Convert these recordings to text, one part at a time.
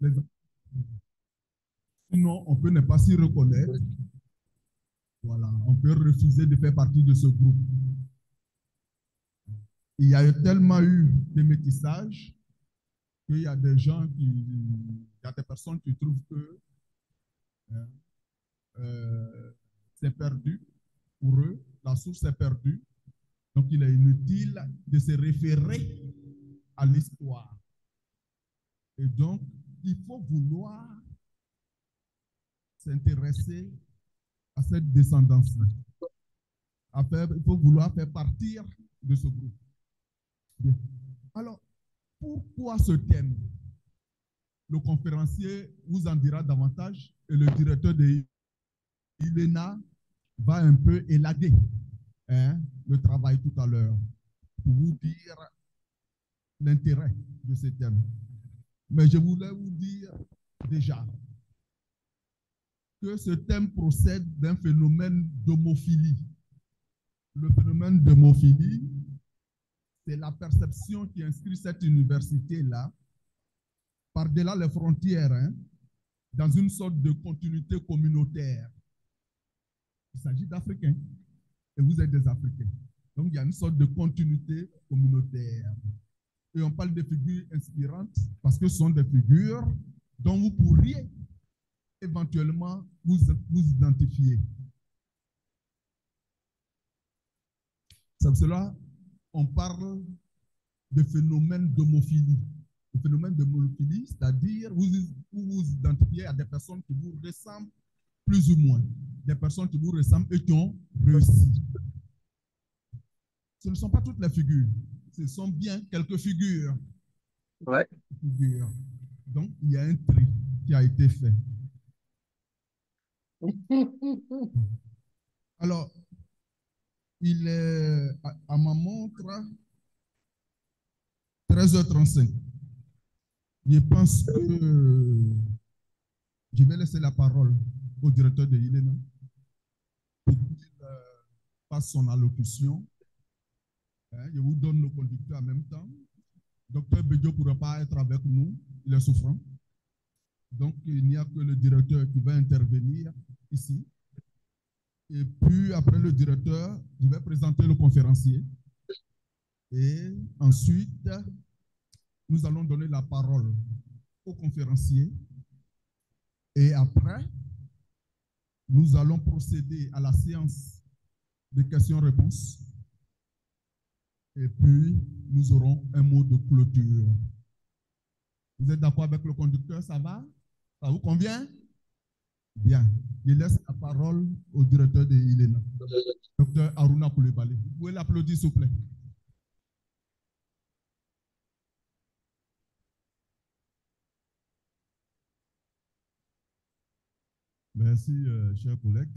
Les- Sinon, on peut ne pas s'y reconnaître. Voilà, on peut refuser de faire partie de ce groupe. Il y a tellement eu de métissage qu'il y a des gens il y a des personnes qui trouvent que hein, c'est perdu pour eux, la source est perdue. Donc, il est inutile de se référer à l'histoire. Et donc, il faut vouloir s'intéresser à cette descendance. Il faut vouloir faire partir de ce groupe. Bien. Alors, pourquoi ce thème? Le conférencier vous en dira davantage et le directeur de l'ILENA va un peu élaguer le travail tout à l'heure pour vous dire l'intérêt de ce thème. Mais je voulais vous dire déjà que ce thème procède d'un phénomène d'homophilie. Le phénomène d'homophilie, c'est la perception qui inscrit cette université-là par-delà les frontières, dans une sorte de continuité communautaire. Il s'agit d'Africains et vous êtes des Africains. Donc, il y a une sorte de continuité communautaire. Et on parle de figures inspirantes parce que ce sont des figures dont vous pourriez éventuellement vous identifier. C'est pour cela qu'on parle de phénomène d'homophilie. Le phénomène d'homophilie, c'est-à-dire vous vous identifiez à des personnes qui vous ressemblent plus ou moins, des personnes qui vous ressemblent et qui ont réussi. Ce ne sont pas toutes les figures, ce sont bien quelques figures. Ouais. Donc, il y a un tri qui a été fait. Alors, il est à ma montre 13h35. Je pense que je vais laisser la parole au directeur de ILENA pour qu'il fasse son allocution. Je vous donne le conducteur en même temps. Docteur Bédio ne pourra pas être avec nous, il est souffrant. Donc, il n'y a que le directeur qui va intervenir ici. Et puis, après le directeur, je vais présenter le conférencier. Et ensuite, nous allons donner la parole au conférencier. Et après, nous allons procéder à la séance de questions-réponses. Et puis, nous aurons un mot de clôture. Vous êtes d'accord avec le conducteur? Ça va? Ça vous convient? Bien. Je laisse la parole au directeur de ILENA, docteur Aruna Koulibaly. Vous pouvez l'applaudir, s'il vous plaît. Merci, chers collègues.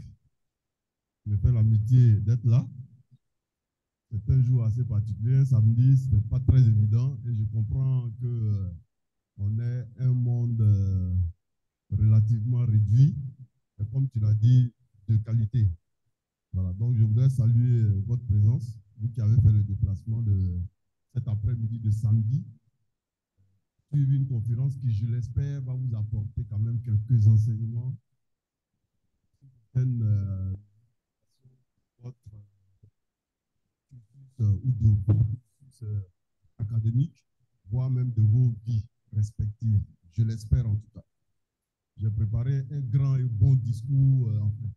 Je me fais l'amitié d'être là. C'est un jour assez particulier. Samedi, ce n'est pas très évident et je comprends que on est un monde relativement réduit, et comme tu l'as dit, de qualité. Voilà, donc je voudrais saluer votre présence, vous qui avez fait le déplacement de cet après-midi de samedi, suivre une conférence qui, je l'espère, va vous apporter quand même quelques enseignements, votre ou de vos cursus académiques, voire même de vos vies respectives. Je l'espère en tout cas. J'ai préparé un grand et bon discours en fait,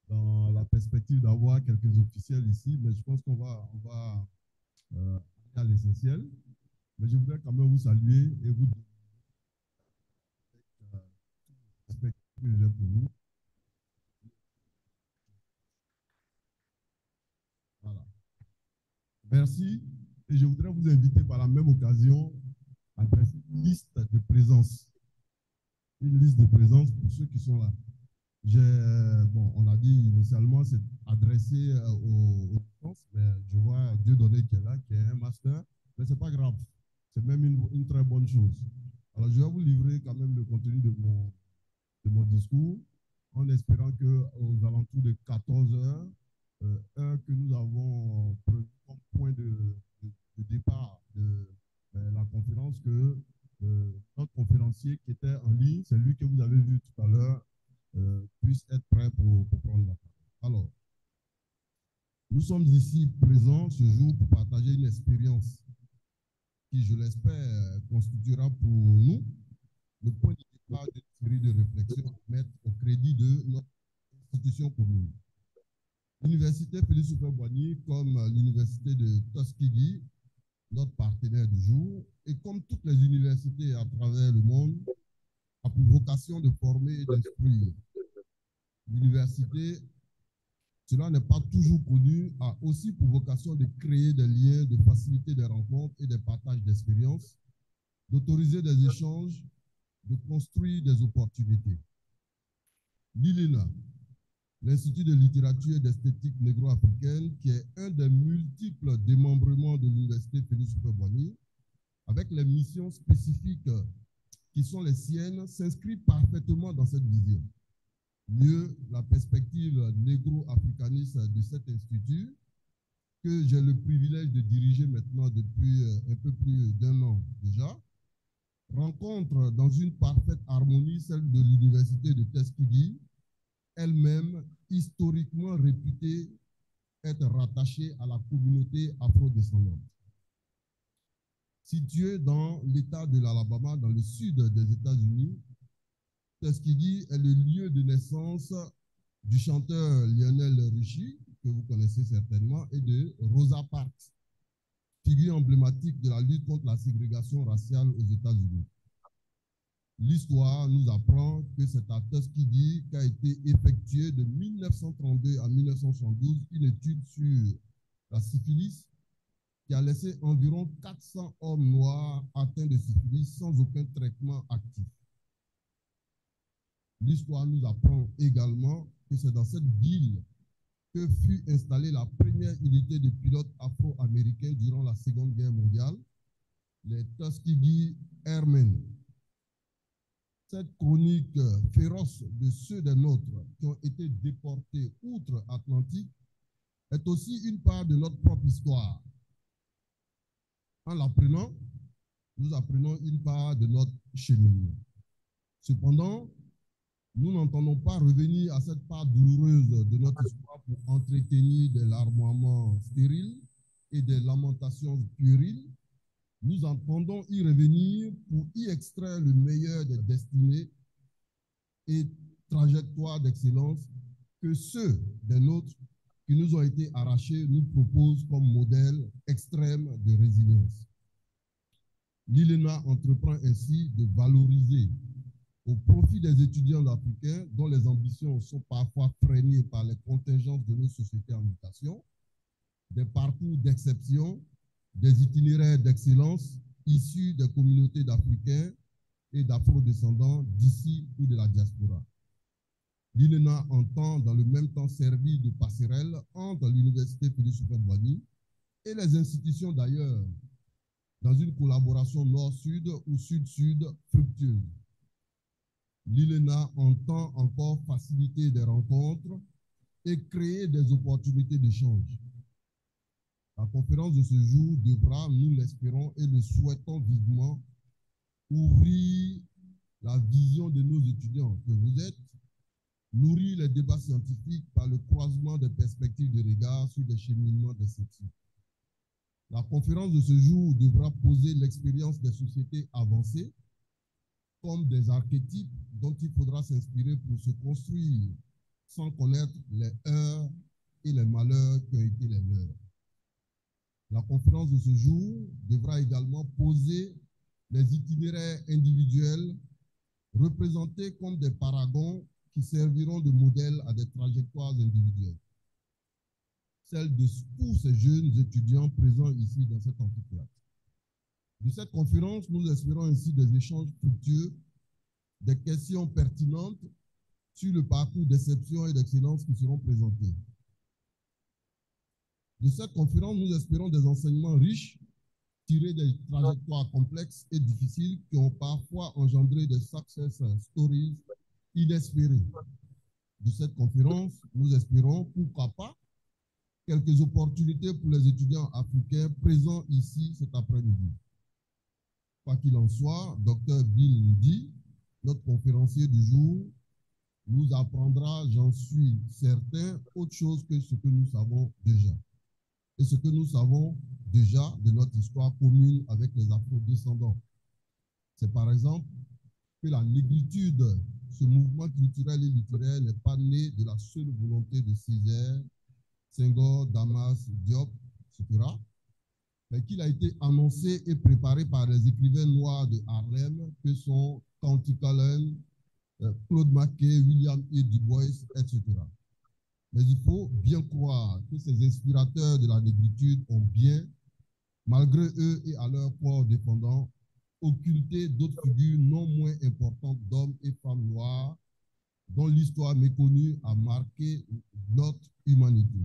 dans la perspective d'avoir quelques officiels ici, mais je pense qu'on va aller à l'essentiel. Mais je voudrais quand même vous saluer et vous dire le respect que j'ai pour vous. Voilà. Merci. Et je voudrais vous inviter par la même occasion à dresser une liste de présence. Une liste de présence pour ceux qui sont là. Bon, on a dit initialement, c'est adressé aux France, mais je vois Dieudonné qui est là, qui est un master, mais ce n'est pas grave. C'est même une très bonne chose. Alors, je vais vous livrer quand même le contenu de mon discours, en espérant qu'aux alentours de 14 heures, heure que nous avons prévu comme point de départ de la conférence, que notre conférencier qui était en ligne, c'est lui que vous avez vu tout à l'heure, puisse être prêt pour prendre la parole. Alors, nous sommes ici présents ce jour pour partager une expérience qui, je l'espère, constituera pour nous le point de départ d'une série de réflexions à mettre au crédit de notre institution commune. L'Université Félix Houphouët-Boigny, comme l'Université de Tuskegee, notre partenaire du jour, et comme toutes les universités à travers le monde, a pour vocation de former et d'instruire. L'université, cela n'est pas toujours connu, a aussi pour vocation de créer des liens, de faciliter des rencontres et des partages d'expériences, d'autoriser des échanges, de construire des opportunités. L'ILENA, l'Institut de littérature et d'esthétique négro-africaine, qui est un des multiples démembrements de l'Université Félix Houphouët-Boigny, avec les missions spécifiques qui sont les siennes, s'inscrit parfaitement dans cette vision. Mieux, la perspective négro-africaniste de cet institut, que j'ai le privilège de diriger maintenant depuis un peu plus d'1 an déjà, rencontre dans une parfaite harmonie celle de l'Université de Tuskegee, elle-même historiquement réputée être rattachée à la communauté afro-descendante. Située dans l'État de l'Alabama, dans le sud des États-Unis, Tuskegee est le lieu de naissance du chanteur Lionel Richie, que vous connaissez certainement, et de Rosa Parks, figure emblématique de la lutte contre la ségrégation raciale aux États-Unis. L'histoire nous apprend que c'est à Tuskegee qu'a été effectuée de 1932 à 1972 une étude sur la syphilis qui a laissé environ 400 hommes noirs atteints de syphilis sans aucun traitement actif. L'histoire nous apprend également que c'est dans cette ville que fut installée la première unité de pilotes afro-américains durant la Seconde Guerre mondiale, les Tuskegee Airmen. Cette chronique féroce de ceux des nôtres qui ont été déportés outre-Atlantique est aussi une part de notre propre histoire. En l'apprenant, nous apprenons une part de notre cheminement. Cependant, nous n'entendons pas revenir à cette part douloureuse de notre histoire pour entretenir des larmoiements stériles et des lamentations puériles. Nous entendons y revenir pour y extraire le meilleur des destinées et trajectoires d'excellence que ceux des nôtres qui nous ont été arrachés nous proposent comme modèle extrême de résilience. L'ILENA entreprend ainsi de valoriser au profit des étudiants africains dont les ambitions sont parfois freinées par les contingences de nos sociétés en mutation, des parcours d'exception, des itinéraires d'excellence issus des communautés d'Africains et d'Afro-descendants d'ici ou de la diaspora. L'ILENA entend dans le même temps servir de passerelle entre l'Université Félix Houphouët-Boigny et les institutions d'ailleurs, dans une collaboration nord-sud ou sud-sud fructueuse. L'ILENA entend encore faciliter des rencontres et créer des opportunités d'échange. La conférence de ce jour devra, nous l'espérons et le souhaitons vivement, ouvrir la vision de nos étudiants que vous êtes, nourrir les débats scientifiques par le croisement des perspectives de regard sur des cheminements des sexes. La conférence de ce jour devra poser l'expérience des sociétés avancées comme des archétypes dont il faudra s'inspirer pour se construire sans connaître les heurts et les malheurs qui ont été les leurs. La conférence de ce jour devra également poser les itinéraires individuels représentés comme des paragons qui serviront de modèle à des trajectoires individuelles. Celles de tous ces jeunes étudiants présents ici dans cet amphithéâtre. De cette conférence, nous espérons ainsi des échanges fructueux, des questions pertinentes sur le parcours d'exception et d'excellence qui seront présentés. De cette conférence, nous espérons des enseignements riches, tirés des trajectoires complexes et difficiles qui ont parfois engendré des success stories inespérées. De cette conférence, nous espérons, pourquoi pas, quelques opportunités pour les étudiants africains présents ici cet après-midi. Quoi qu'il en soit, Dr Bill Ndi, notre conférencier du jour, nous apprendra, j'en suis certain, autre chose que ce que nous savons déjà. Et ce que nous savons déjà de notre histoire commune avec les afro-descendants. C'est par exemple que la négritude, ce mouvement culturel et littéraire n'est pas né de la seule volonté de Césaire, Senghor, Damas, Diop, etc., mais qu'il a été annoncé et préparé par les écrivains noirs de Harlem que sont Countee Cullen, Claude Mackay, William E. Du Bois, etc. Mais il faut bien croire que ces inspirateurs de la négritude ont bien, malgré eux et à leur corps défendant, occulté d'autres figures non moins importantes d'hommes et femmes noirs dont l'histoire méconnue a marqué notre humanité.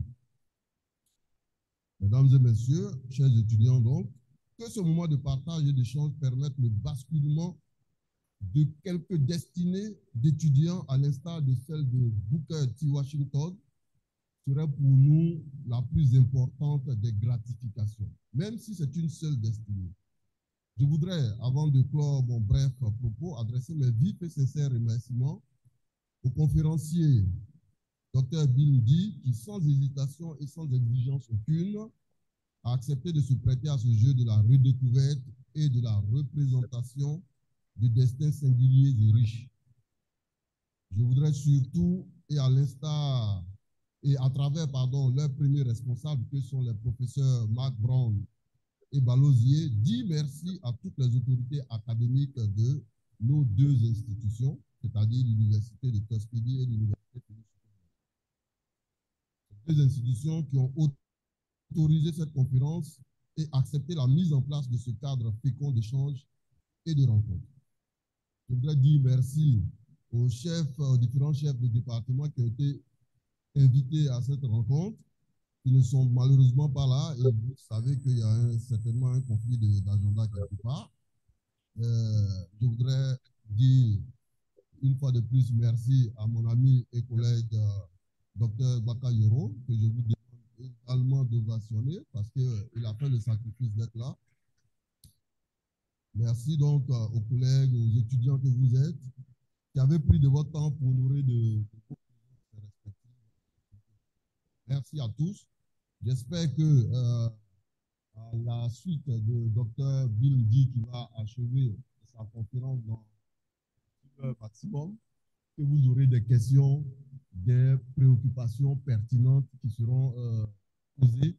Mesdames et messieurs, chers étudiants, donc, que ce moment de partage et d'échange permette le basculement de quelques destinées d'étudiants à l'instar de celle de Booker T. Washington serait pour nous la plus importante des gratifications, même si c'est une seule destinée. Je voudrais, avant de clore mon bref propos, adresser mes vifs et sincères remerciements au conférencier Dr Bill Ndi, qui sans hésitation et sans exigence aucune a accepté de se prêter à ce jeu de la redécouverte et de la représentation de destins singuliers et riches. Je voudrais surtout, et à l'instar, et à travers, leurs premiers responsables, que sont les professeurs Mark Brown et Balosier, dire merci à toutes les autorités académiques de nos deux institutions, c'est-à-dire l'Université de Tuskegee et l'Université de Ces deux institutions qui ont autorisé cette conférence et accepté la mise en place de ce cadre fécond d'échange et de rencontre. Je voudrais dire merci aux chefs, aux différents chefs de département qui ont été invités à cette rencontre, qui ne sont malheureusement pas là, et vous savez qu'il y a certainement un conflit d'agenda quelque part. Je voudrais dire une fois de plus merci à mon ami et collègue Dr Bakayoro, que je vous demande également d'ovationner parce qu'il a fait le sacrifice d'être là. Merci donc aux collègues, aux étudiants que vous êtes, qui avez pris de votre temps pour nourrir de merci à tous. J'espère que à la suite de Dr Bill Ndi qui va achever sa conférence dans le maximum, que vous aurez des questions, des préoccupations pertinentes qui seront posées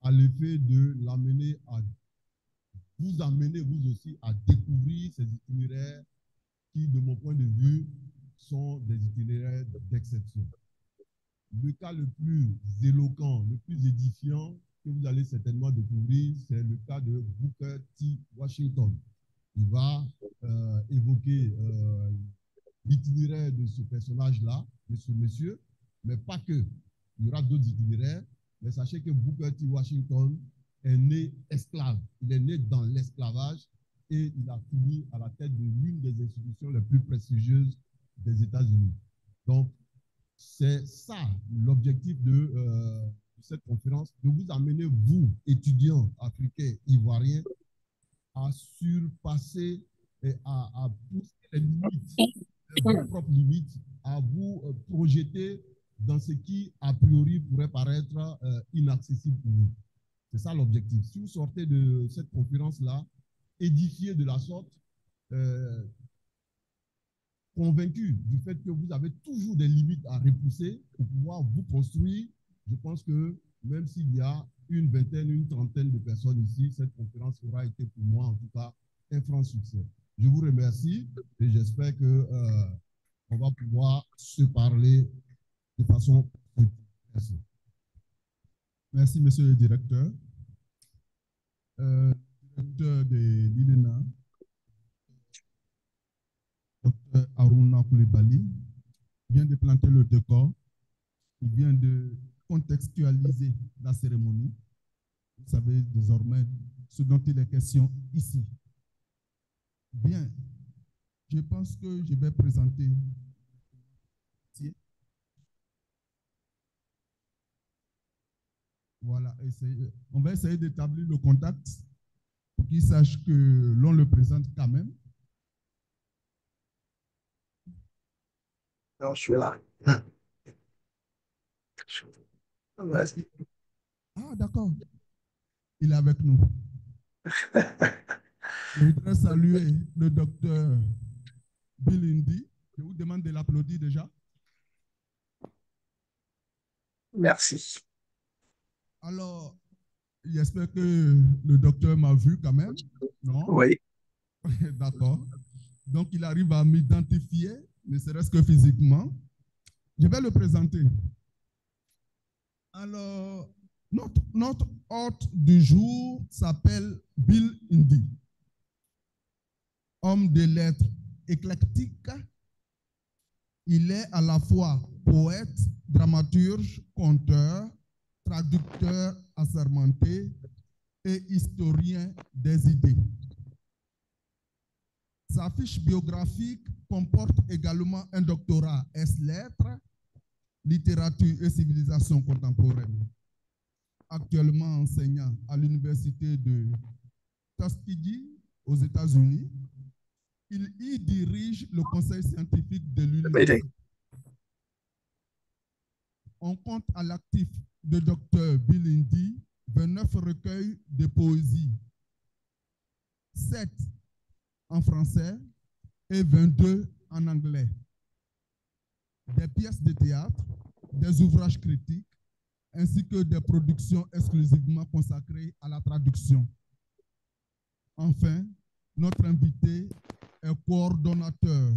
à l'effet de l'amener à vous amener vous aussi à découvrir ces itinéraires qui, de mon point de vue, sont des itinéraires d'exception. Le cas le plus éloquent, le plus édifiant que vous allez certainement découvrir, c'est le cas de Booker T. Washington. Il va évoquer l'itinéraire de ce personnage-là, de ce monsieur, mais pas que. Il y aura d'autres itinéraires, mais sachez que Booker T. Washington est né esclave. Il est né dans l'esclavage et il a fini à la tête de l'une des institutions les plus prestigieuses des États-Unis. Donc, c'est ça l'objectif de cette conférence, de vous amener, vous, étudiants africains, ivoiriens, à surpasser et à pousser les limites, vos propres limites, à vous projeter dans ce qui, a priori, pourrait paraître inaccessible pour vous. C'est ça l'objectif. Si vous sortez de cette conférence-là, édifié de la sorte, convaincu du fait que vous avez toujours des limites à repousser pour pouvoir vous construire, je pense que même s'il y a une vingtaine, une trentaine de personnes ici, cette conférence aura été pour moi, en tout cas, un franc succès. Je vous remercie et j'espère que on va pouvoir se parler de façon constructive. Merci. Merci, monsieur le directeur. Directeur de l'ILENA, Dr Aruna Koulibaly, vient de planter le décor, il vient de contextualiser la cérémonie. Vous savez désormais ce dont il est question ici. Bien, je pense que je vais présenter. Voilà, on va essayer d'établir le contact pour qu'il qu'il sache que l'on le présente quand même. Non, je suis là. Vas-y. Ah, d'accord. Il est avec nous. Je voudrais saluer le docteur Bill Indy. Je vous demande de l'applaudir déjà. Merci. Alors, j'espère que le docteur m'a vu quand même, non? Oui. D'accord. Donc, il arrive à m'identifier, ne serait-ce que physiquement. Je vais le présenter. Alors, notre hôte du jour s'appelle Bill Indy. Homme de lettres éclectique, il est à la fois poète, dramaturge, conteur, traducteur assermenté et historien des idées. Sa fiche biographique comporte également un doctorat ès-lettres, littérature et civilisation contemporaine. Actuellement enseignant à l'université de Tuskegee aux États-Unis, il y dirige le conseil scientifique de l'université. On compte à l'actif de Dr Bill Indy 29 recueils de poésie, 7 en français et 22 en anglais. Des pièces de théâtre, des ouvrages critiques, ainsi que des productions exclusivement consacrées à la traduction. Enfin, notre invité est coordonnateur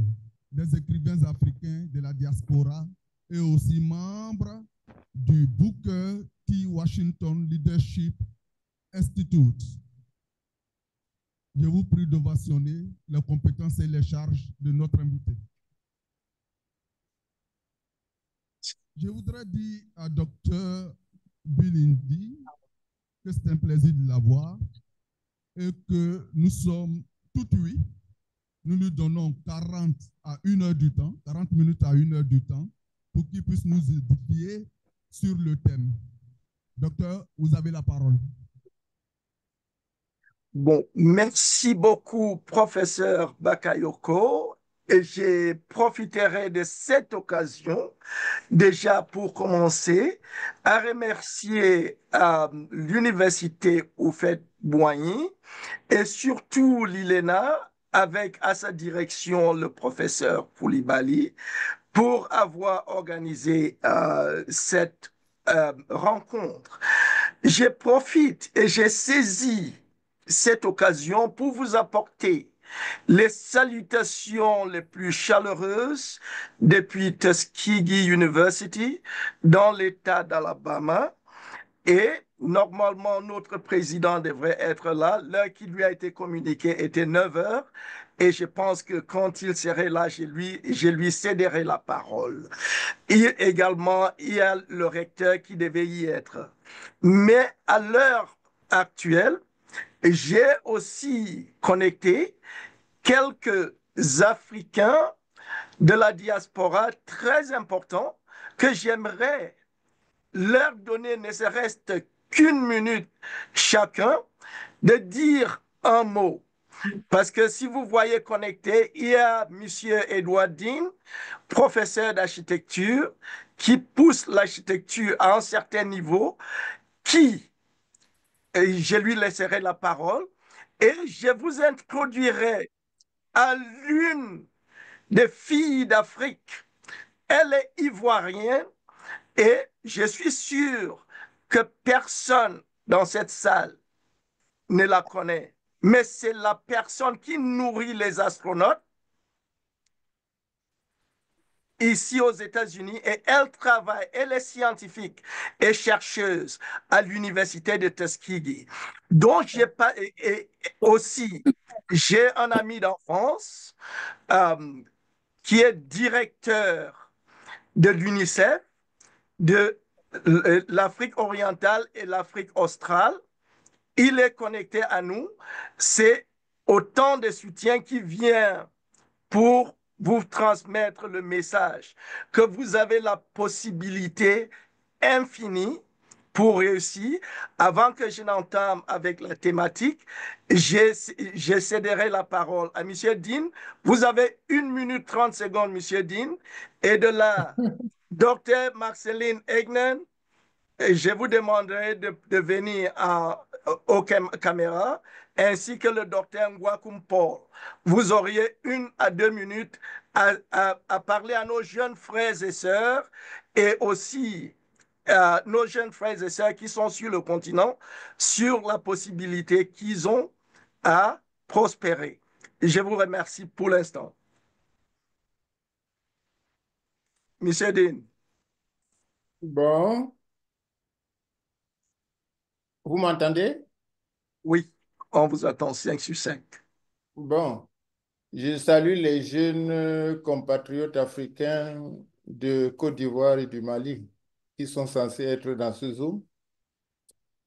des écrivains africains de la diaspora et aussi membre du Booker T. Washington Leadership Institute. Je vous prie d'ovationner les compétences et les charges de notre invité. Je voudrais dire à Dr Bill Indy que c'est un plaisir de l'avoir et que nous sommes tout oui. Nous lui donnons 40 à 1 heure du temps, 40 minutes à 1 heure du temps pour qu'il puisse nous édifier sur le thème. Docteur, vous avez la parole. Bon, merci beaucoup, professeur Bakayoko. Et je profiterai de cette occasion, déjà pour commencer, à remercier l'université Houphouët-Boigny et surtout l'ILENA, avec à sa direction le professeur Koulibaly, pour avoir organisé cette rencontre. Je profite et j'ai saisi cette occasion pour vous apporter les salutations les plus chaleureuses depuis Tuskegee University dans l'État d'Alabama. Et normalement, notre président devrait être là. L'heure qui lui a été communiquée était 9 heures. Et je pense que quand il serait là, je lui céderai la parole. Et également, il y a le recteur qui devait y être. Mais à l'heure actuelle, j'ai aussi connecté quelques Africains de la diaspora très importants que j'aimerais leur donner ne serait-ce qu'une minute chacun de dire un mot. Parce que si vous voyez connecté, il y a M. Edward Dean, professeur d'architecture, qui pousse l'architecture à un certain niveau, et je lui laisserai la parole, et je vous introduirai à l'une des filles d'Afrique. Elle est ivoirienne et je suis sûr que personne dans cette salle ne la connaît. Mais c'est la personne qui nourrit les astronautes ici aux États-Unis et elle travaille, elle est scientifique et chercheuse à l'université de Tuskegee. Donc, et aussi, j'ai un ami d'enfance qui est directeur de l'UNICEF, de l'Afrique orientale et l'Afrique australe. Il est connecté à nous. C'est autant de soutien qui vient pour vous transmettre le message que vous avez la possibilité infinie pour réussir. Avant que je n'entame avec la thématique, je céderai la parole à M. Dean. Vous avez 1 minute 30 secondes, M. Dean. Et de là, Dr. Marceline Egnen, je vous demanderai de venir aux caméras, ainsi que le docteur Ngwakum Paul. Vous auriez 1 à 2 minutes à parler à nos jeunes frères et sœurs et aussi nos jeunes frères et sœurs qui sont sur le continent sur la possibilité qu'ils ont à prospérer. Je vous remercie pour l'instant. Monsieur Dean. Bon, vous m'entendez? Oui, on vous attend 5 sur 5. Bon, je salue les jeunes compatriotes africains de Côte d'Ivoire et du Mali qui sont censés être dans ce Zoom.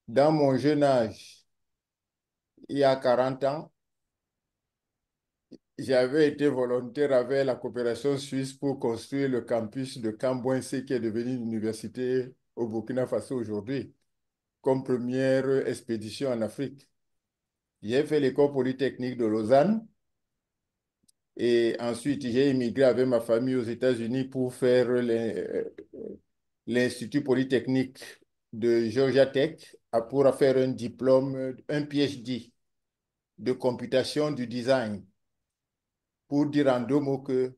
Dans mon jeune âge, il y a 40 ans, j'avais été volontaire avec la coopération suisse pour construire le campus de Cambouensé qui est devenu une université au Burkina Faso aujourd'hui, comme première expédition en Afrique. J'ai fait l'école polytechnique de Lausanne et ensuite j'ai immigré avec ma famille aux États-Unis pour faire l'Institut polytechnique de Georgia Tech pour faire un diplôme, un PhD de computation du design. Pour dire en 2 mots que,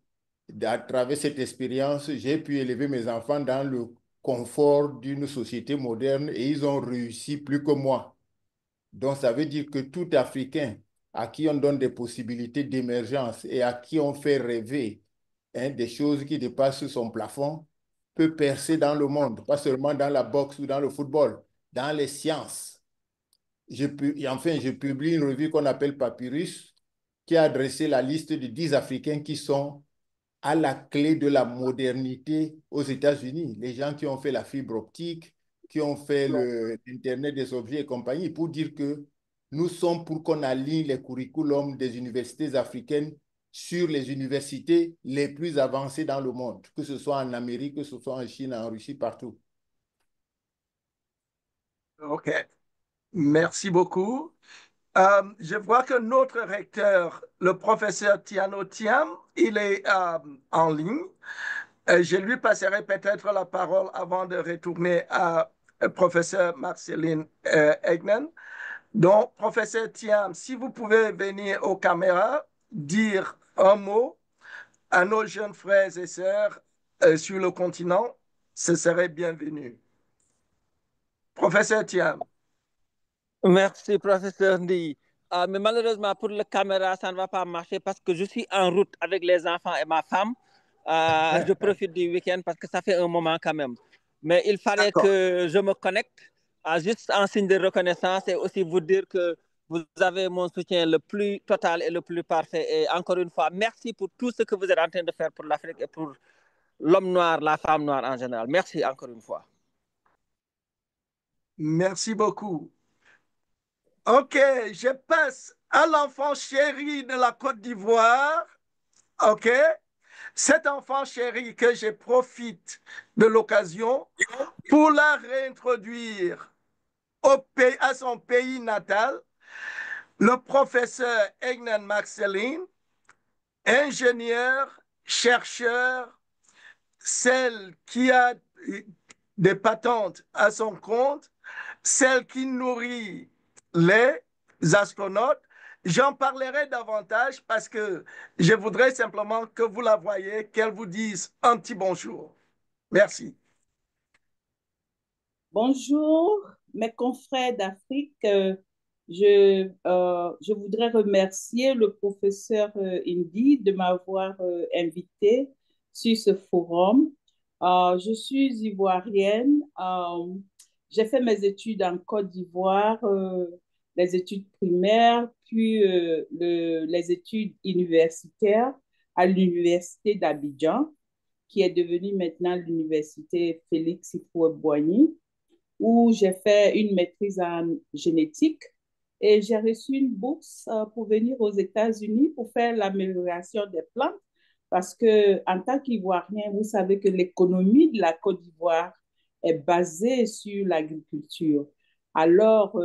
à travers cette expérience, j'ai pu élever mes enfants dans le confort d'une société moderne et ils ont réussi plus que moi. Donc, ça veut dire que tout Africain à qui on donne des possibilités d'émergence et à qui on fait rêver des choses qui dépassent son plafond peut percer dans le monde, pas seulement dans la boxe ou dans le football, dans les sciences. Je publie une revue qu'on appelle Papyrus, qui a dressé la liste de 10 Africains qui sont à la clé de la modernité aux États-Unis. Les gens qui ont fait la fibre optique, qui ont fait l'Internet des objets et compagnie, pour dire que nous sommes pour qu'on aligne les curriculums des universités africaines sur les universités les plus avancées dans le monde, que ce soit en Amérique, que ce soit en Chine, en Russie, partout. OK. Merci beaucoup. Je vois que notre recteur, le professeur Tiano Thiam, il est en ligne. Je lui passerai peut-être la parole avant de retourner à professeur Marceline Egnen. Donc, professeur Thiam, si vous pouvez venir aux caméras, dire un mot à nos jeunes frères et sœurs sur le continent, ce serait bienvenu. Professeur Thiam. Merci, professeur Ndi. Mais malheureusement, pour la caméra, ça ne va pas marcher parce que je suis en route avec les enfants et ma femme. Je profite du week-end parce que ça fait un moment quand même. Mais il fallait que je me connecte juste en signe de reconnaissance et aussi vous dire que vous avez mon soutien le plus total et le plus parfait. Et encore une fois, merci pour tout ce que vous êtes en train de faire pour l'Afrique et pour l'homme noir, la femme noire en général. Merci encore une fois. Merci beaucoup. OK, je passe à l'enfant chéri de la Côte d'Ivoire. OK, cet enfant chéri que je profite de l'occasion pour la réintroduire à son pays natal, le professeur Egnan Marceline, ingénieur, chercheur, celle qui a des patentes à son compte, celle qui nourrit les astronautes. J'en parlerai davantage parce que je voudrais simplement que vous la voyez, qu'elle vous dise un petit bonjour. Merci. Bonjour, mes confrères d'Afrique. Je voudrais remercier le professeur Indy de m'avoir invité sur ce forum. Je suis ivoirienne. J'ai fait mes études en Côte d'Ivoire, les études primaires, puis les études universitaires à l'université d'Abidjan, qui est devenue maintenant l'université Félix Houphouët-Boigny, où j'ai fait une maîtrise en génétique et j'ai reçu une bourse pour venir aux États-Unis pour faire l'amélioration des plantes parce que en tant qu'Ivoirien, vous savez que l'économie de la Côte d'Ivoire est basée sur l'agriculture. Alors,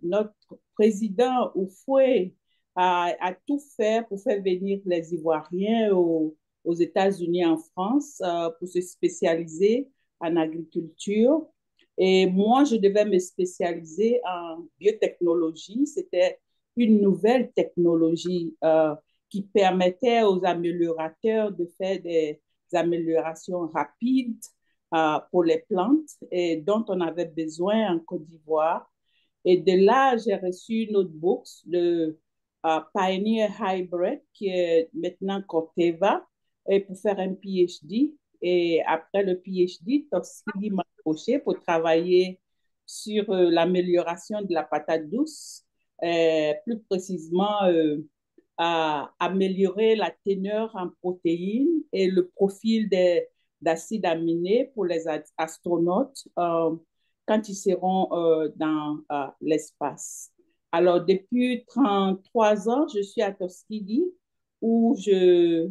notre président Oufoué a tout fait pour faire venir les Ivoiriens aux États-Unis, en France, pour se spécialiser en agriculture. Et moi, je devais me spécialiser en biotechnologie. C'était une nouvelle technologie qui permettait aux améliorateurs de faire des améliorations rapides pour les plantes et dont on avait besoin en Côte d'Ivoire. Et de là, j'ai reçu une autre bourse de Pioneer Hybrid, qui est maintenant Corteva, et pour faire un PhD. Et après le PhD, Tuskegee m'a approché pour travailler sur l'amélioration de la patate douce, plus précisément à améliorer la teneur en protéines et le profil d'acides aminés pour les astronautes quand ils seront dans l'espace. Alors, depuis 33 ans, je suis à Tuskegee où je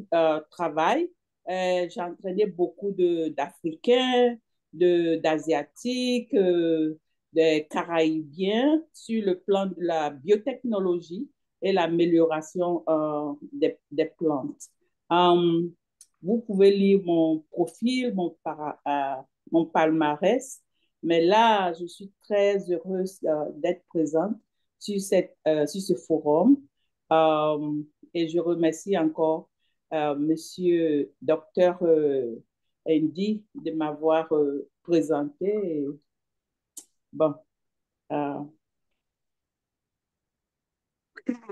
travaille. J'ai entraîné beaucoup d'Africains, d'Asiatiques, des Caraïbiens sur le plan de la biotechnologie et l'amélioration des plantes. Vous pouvez lire mon profil, mon palmarès, mais là, je suis très heureuse d'être présente sur ce forum. Et je remercie encore Monsieur Dr. Andy de m'avoir présenté. Et, bon,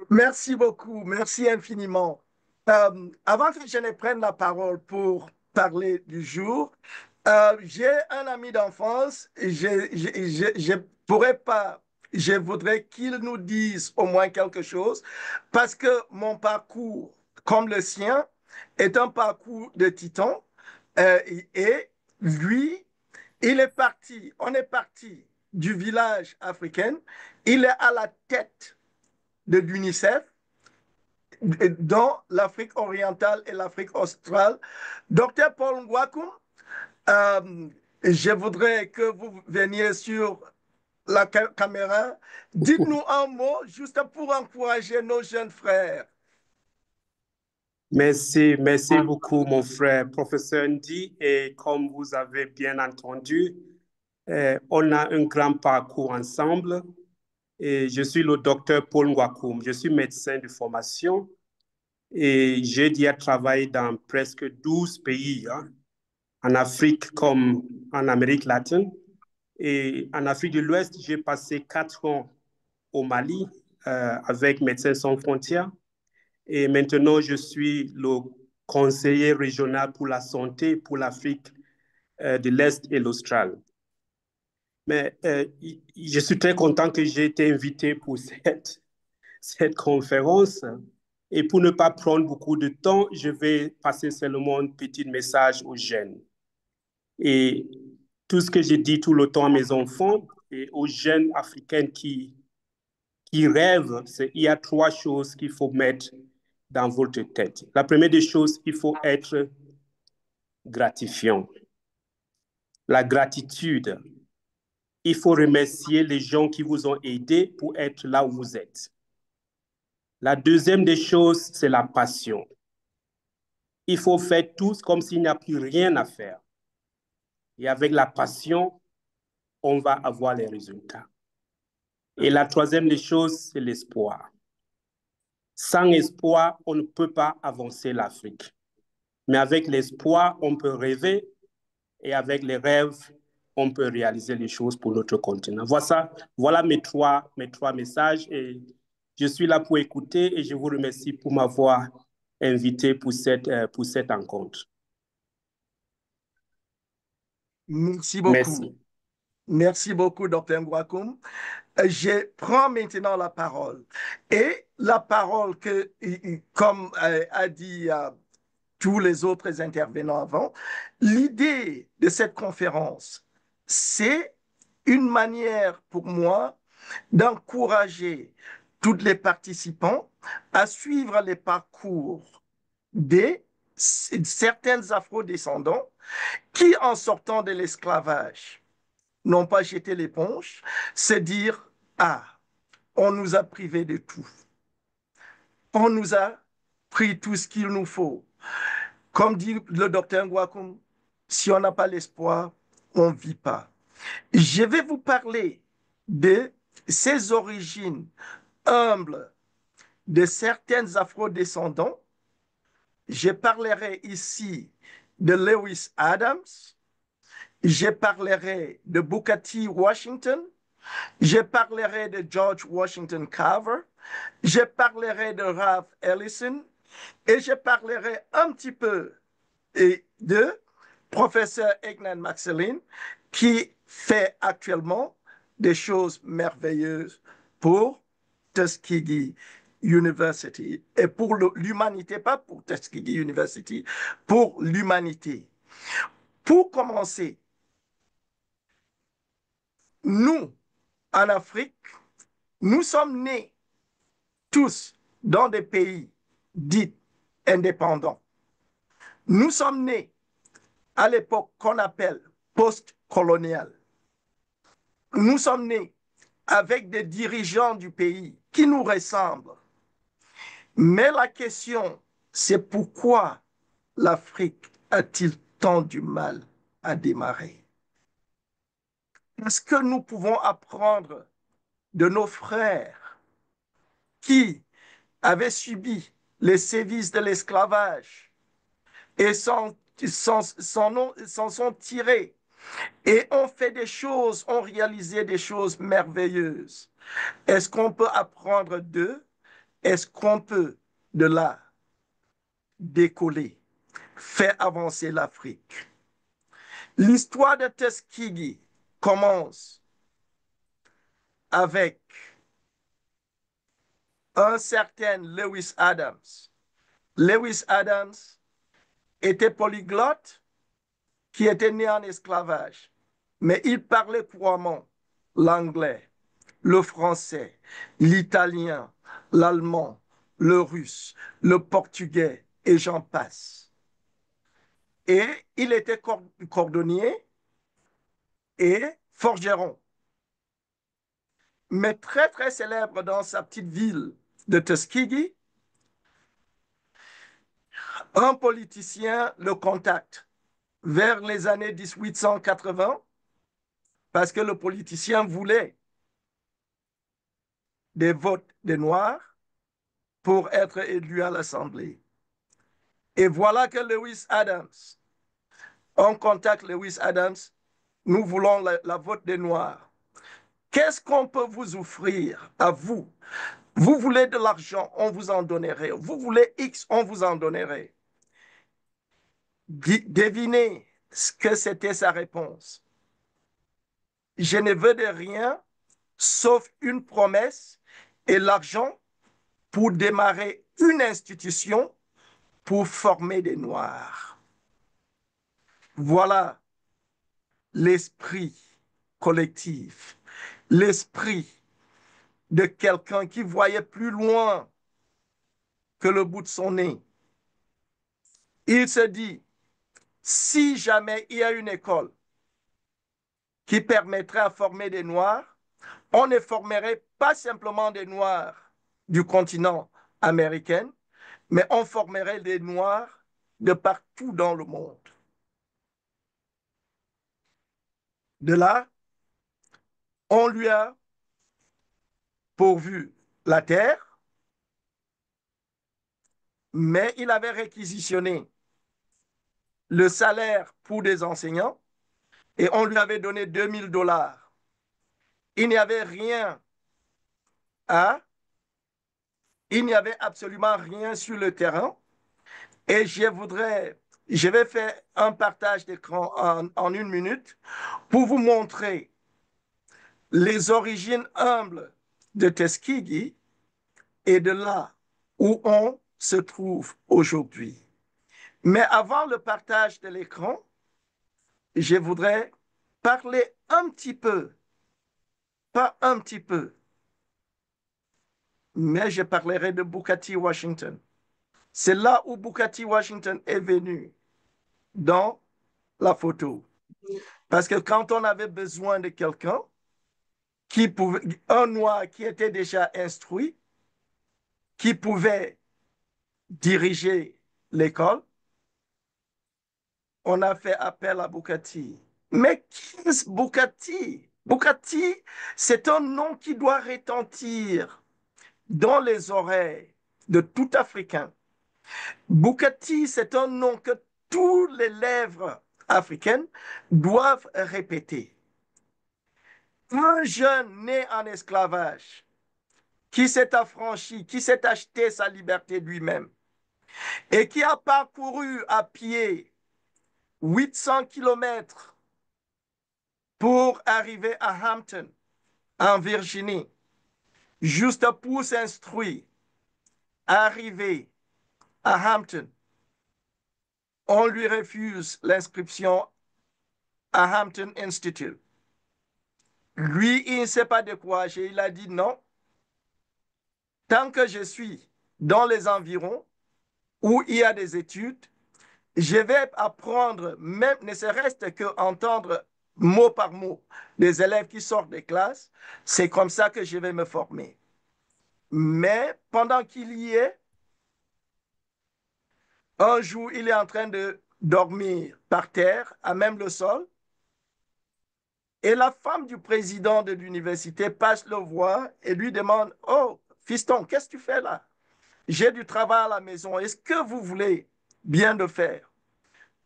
Merci beaucoup, merci infiniment. Avant que je ne prenne la parole pour parler du jour, j'ai un ami d'enfance, je pourrais pas, je voudrais qu'il nous dise au moins quelque chose, parce que mon parcours, comme le sien, est un parcours de titan, et lui, on est parti du village africain, il est à la tête de l'UNICEF dans l'Afrique orientale et l'Afrique australe. Docteur Paul Ngouakoum, je voudrais que vous veniez sur la caméra. Dites-nous un mot juste pour encourager nos jeunes frères. Merci, merci beaucoup, mon frère, professeur Ndi. Et comme vous avez bien entendu, on a un grand parcours ensemble. Et je suis le docteur Paul Ngouakoum. Je suis médecin de formation et j'ai déjà travaillé dans presque 12 pays, hein, en Afrique comme en Amérique latine. Et en Afrique de l'Ouest, j'ai passé 4 ans au Mali avec Médecins sans frontières. Et maintenant, je suis le conseiller régional pour la santé pour l'Afrique de l'Est et l'Australie. Mais je suis très content que j'ai été invité pour cette conférence. Et pour ne pas prendre beaucoup de temps, je vais passer seulement un petit message aux jeunes. Et tout ce que j'ai dit tout le temps à mes enfants et aux jeunes africains qui rêvent, c'est qu'il y a 3 choses qu'il faut mettre dans votre tête. La première des choses, il faut être gratifiant. La gratitude. Il faut remercier les gens qui vous ont aidé pour être là où vous êtes. La deuxième des choses, c'est la passion. Il faut faire tout comme s'il n'y a plus rien à faire. Et avec la passion, on va avoir les résultats. Et la troisième des choses, c'est l'espoir. Sans espoir, on ne peut pas avancer l'Afrique. Mais avec l'espoir, on peut rêver. Et avec les rêves, on peut réaliser les choses pour notre continent. Voilà mes trois messages. Et je suis là pour écouter et je vous remercie pour m'avoir invité pour cette rencontre. Merci beaucoup. Merci. Merci beaucoup, Dr. Ngouakoum. Je prends maintenant la parole. Et la parole que, comme a dit tous les autres intervenants avant, l'idée de cette conférence, c'est une manière pour moi d'encourager tous les participants à suivre les parcours de certains afro-descendants qui, en sortant de l'esclavage, n'ont pas jeté l'éponge, c'est dire, ah, on nous a privés de tout. On nous a pris tout ce qu'il nous faut. Comme dit le docteur Ngwakum, si on n'a pas l'espoir, on ne vit pas. Je vais vous parler de ces origines humbles de certains afro-descendants. Je parlerai ici de Lewis Adams. Je parlerai de Booker T. Washington. Je parlerai de George Washington Carver. Je parlerai de Ralph Ellison. Et je parlerai un petit peu de professeur Egnan Maxeline, qui fait actuellement des choses merveilleuses pour Tuskegee University et pour l'humanité, pas pour Tuskegee University, pour l'humanité. Pour commencer, nous, en Afrique, nous sommes nés tous dans des pays dits indépendants. Nous sommes nés à l'époque qu'on appelle post-coloniale. Nous sommes nés avec des dirigeants du pays qui nous ressemblent. Mais la question, c'est pourquoi l'Afrique a-t-il tant du mal à démarrer? Est-ce que nous pouvons apprendre de nos frères qui avaient subi les sévices de l'esclavage et s'en sont tirés et ont fait des choses, ont réalisé des choses merveilleuses? Est-ce qu'on peut apprendre d'eux? Est-ce qu'on peut de là décoller, faire avancer l'Afrique? L'histoire de Tuskegee commence avec un certain Lewis Adams. Lewis Adams était polyglotte qui était né en esclavage, mais il parlait couramment l'anglais, le français, l'italien, l'allemand, le russe, le portugais et j'en passe. Et il était cordonnier et forgeron, mais très très célèbre dans sa petite ville de Tuskegee. Un politicien le contacte vers les années 1880 parce que le politicien voulait des votes des Noirs pour être élu à l'Assemblée. Et voilà que Lewis Adams, on contacte Lewis Adams, nous voulons la vote des Noirs. Qu'est-ce qu'on peut vous offrir à vous? Vous voulez de l'argent, on vous en donnerait. Vous voulez X, on vous en donnerait. Devinez ce que c'était sa réponse. Je ne veux de rien sauf une promesse et l'argent pour démarrer une institution pour former des Noirs. Voilà l'esprit collectif, l'esprit de quelqu'un qui voyait plus loin que le bout de son nez. Il se dit, si jamais il y a une école qui permettrait à former des Noirs, on ne formerait pas simplement des Noirs du continent américain, mais on formerait des Noirs de partout dans le monde. De là, on lui a pourvu la terre, mais il avait réquisitionné le salaire pour des enseignants et on lui avait donné 2000 $. Il n'y avait rien il n'y avait absolument rien sur le terrain et je vais faire un partage d'écran en 1 minute pour vous montrer les origines humbles de Tuskegee et de là où on se trouve aujourd'hui. Mais avant le partage de l'écran, je voudrais parler un petit peu, pas un petit peu, mais je parlerai de Booker T. Washington. C'est là où Booker T. Washington est venu dans la photo. Parce que quand on avait besoin de quelqu'un, un noir qui était déjà instruit, qui pouvait diriger l'école, on a fait appel à Bukati. Mais qui est Bukati? Bukati, c'est un nom qui doit retentir dans les oreilles de tout Africain. Bukati, c'est un nom que tous les lèvres africaines doivent répéter. Un jeune né en esclavage, qui s'est affranchi, qui s'est acheté sa liberté lui-même et qui a parcouru à pied 800 kilomètres pour arriver à Hampton, en Virginie, juste pour s'instruire, arriver à Hampton, on lui refuse l'inscription à Hampton Institute. Lui, il ne s'est pas découragé. Il a dit non. Tant que je suis dans les environs où il y a des études, je vais apprendre, même ne serait-ce qu'entendre mot par mot des élèves qui sortent des classes. C'est comme ça que je vais me former. Mais pendant qu'il y est, un jour, il est en train de dormir par terre, à même le sol. Et la femme du président de l'université passe le voir et lui demande, « Oh, fiston, qu'est-ce que tu fais là? J'ai du travail à la maison. Est-ce que vous voulez bien le faire? »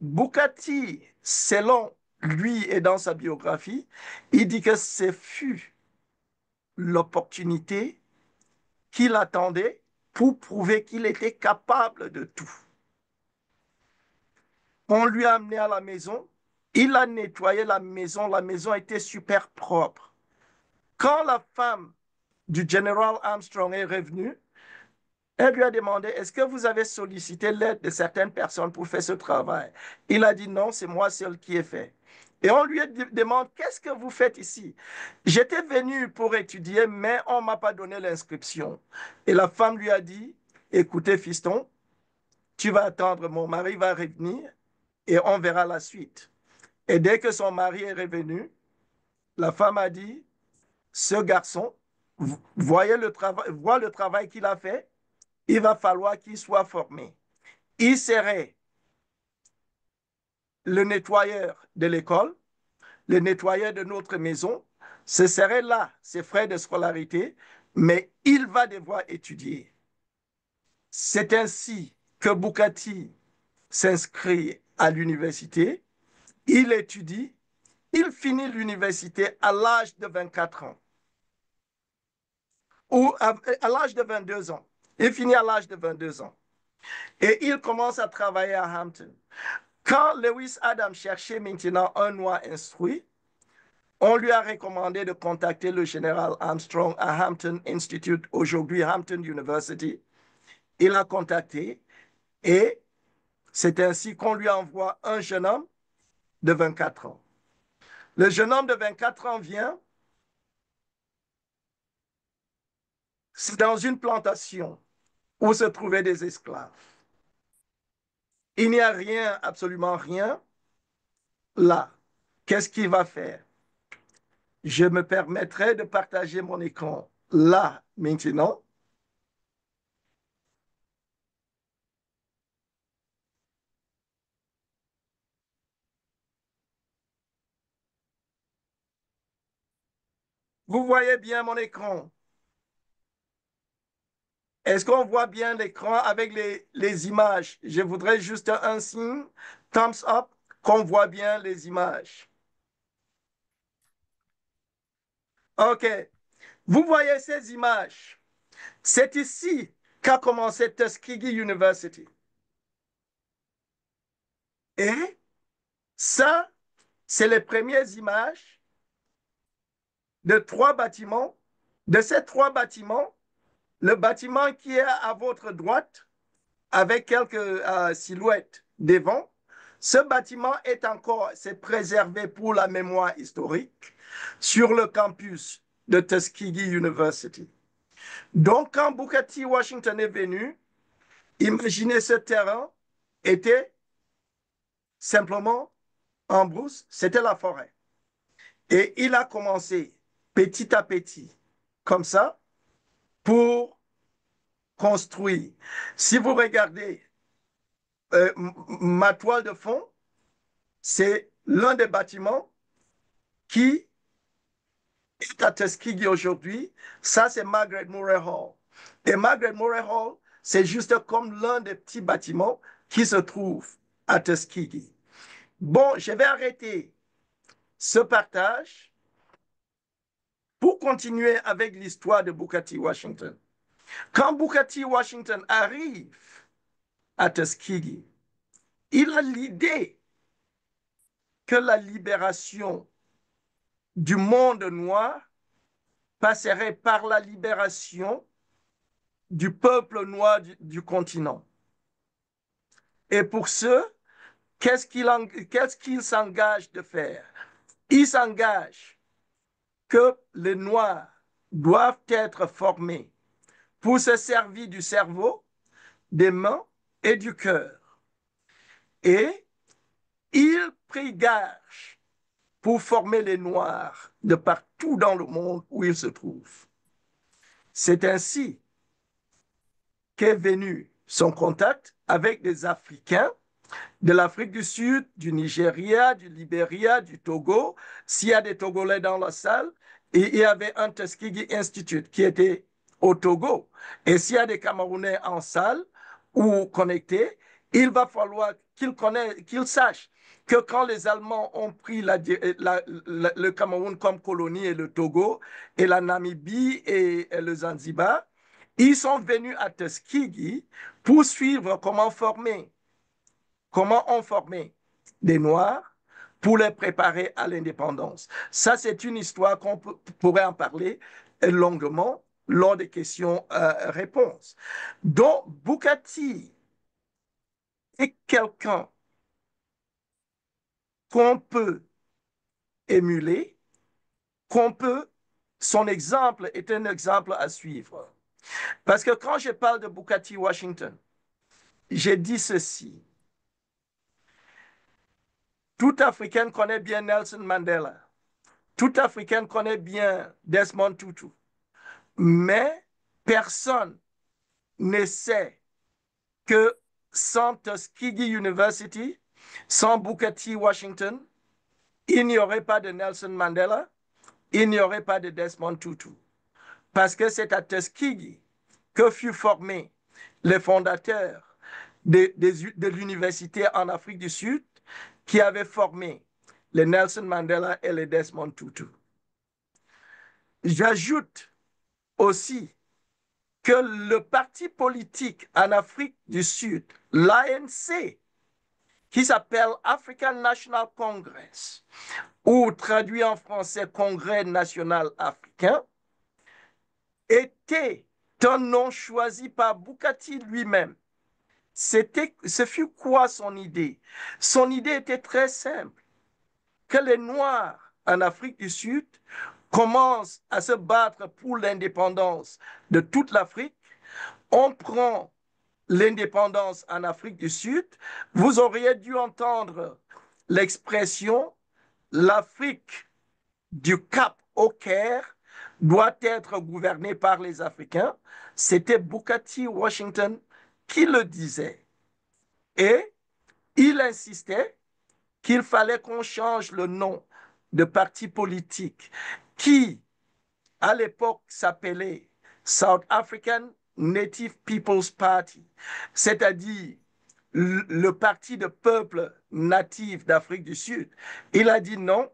Bukati, selon lui et dans sa biographie, il dit que ce fut l'opportunité qu'il attendait pour prouver qu'il était capable de tout. On lui a amené à la maison, il a nettoyé la maison était super propre. Quand la femme du général Armstrong est revenue, elle lui a demandé, est-ce que vous avez sollicité l'aide de certaines personnes pour faire ce travail? Il a dit, non, c'est moi seul qui ai fait. Et on lui demande, qu'est-ce que vous faites ici? J'étais venu pour étudier, mais on ne m'a pas donné l'inscription. Et la femme lui a dit, écoutez, fiston, tu vas attendre, mon mari va revenir et on verra la suite. Et dès que son mari est revenu, la femme a dit, ce garçon, voyez le travail qu'il a fait, il va falloir qu'il soit formé. Il serait le nettoyeur de l'école, le nettoyeur de notre maison. Ce serait là ses frais de scolarité, mais il va devoir étudier. C'est ainsi que Bukati s'inscrit à l'université. Il étudie. Il finit l'université à l'âge de 24 ans. Ou à l'âge de 22 ans. Il finit à l'âge de 22 ans. Et il commence à travailler à Hampton. Quand Lewis Adams cherchait maintenant un noir instruit, on lui a recommandé de contacter le général Armstrong à Hampton Institute, aujourd'hui Hampton University. Il a contacté et c'est ainsi qu'on lui envoie un jeune homme de 24 ans. Le jeune homme de 24 ans vient, c'est dans une plantation où se trouvaient des esclaves. Il n'y a rien, absolument rien là. Qu'est-ce qu'il va faire? Je me permettrai de partager mon écran là, maintenant. Vous voyez bien mon écran? Est-ce qu'on voit bien l'écran avec les images? Je voudrais juste un signe, thumbs up, qu'on voit bien les images. OK. Vous voyez ces images? C'est ici qu'a commencé Tuskegee University. Et ça, c'est les premières images de 3 bâtiments. De ces 3 bâtiments, le bâtiment qui est à votre droite, avec quelques silhouettes devant, ce bâtiment est encore, c'est préservé pour la mémoire historique sur le campus de Tuskegee University. Donc, quand Booker T. Washington est venu, imaginez ce terrain était simplement en brousse, c'était la forêt. Et il a commencé petit à petit, comme ça, pour construire. Si vous regardez ma toile de fond, c'est l'un des bâtiments qui est à Tuskegee aujourd'hui. Ça, c'est Margaret Murray Hall. Et Margaret Murray Hall, c'est juste comme l'un des petits bâtiments qui se trouve à Tuskegee. Bon, je vais arrêter ce partage pour continuer avec l'histoire de Booker T. Washington. Quand Booker T. Washington arrive à Tuskegee, il a l'idée que la libération du monde noir passerait par la libération du peuple noir du continent. Et pour ce, qu'est-ce qu'il s'engage de faire? Il s'engage que les Noirs doivent être formés pour se servir du cerveau, des mains et du cœur. Et il prit gage pour former les Noirs de partout dans le monde où ils se trouvent. C'est ainsi qu'est venu son contact avec des Africains de l'Afrique du Sud, du Nigeria, du Libéria, du Togo. S'il y a des Togolais dans la salle, et il y avait un Tuskegee Institute qui était au Togo. Et s'il y a des Camerounais en salle ou connectés, il va falloir qu'ils sachent que quand les Allemands ont pris le Cameroun comme colonie et le Togo et la Namibie et le Zanzibar, ils sont venus à Tuskegee pour suivre comment on formait des Noirs pour les préparer à l'indépendance. Ça, c'est une histoire qu'on pourrait en parler longuement lors des questions-réponses. Donc, Booker T est quelqu'un qu'on peut émuler, son exemple est un exemple à suivre. Parce que quand je parle de Booker T. Washington, j'ai dit ceci. Tout Africain connaît bien Nelson Mandela. Tout Africain connaît bien Desmond Tutu. Mais personne ne sait que sans Tuskegee University, sans Booker T. Washington, il n'y aurait pas de Nelson Mandela, il n'y aurait pas de Desmond Tutu. Parce que c'est à Tuskegee que furent formés les fondateurs de l'université en Afrique du Sud qui avaient formé les Nelson Mandela et les Desmond Tutu. J'ajoute aussi que le parti politique en Afrique du Sud, l'ANC, qui s'appelle African National Congress, ou traduit en français Congrès national africain, était un nom choisi par Booker T lui-même. Ce fut quoi son idée? Son idée était très simple, que les Noirs en Afrique du Sud commencent à se battre pour l'indépendance de toute l'Afrique. On prend l'indépendance en Afrique du Sud. Vous auriez dû entendre l'expression « l'Afrique du Cap au Caire doit être gouvernée par les Africains ». C'était Booker T. Washington qui le disait. Et il insistait qu'il fallait qu'on change le nom de parti politique qui, à l'époque, s'appelait South African Native People's Party, c'est-à-dire le parti de peuple natif d'Afrique du Sud. Il a dit non,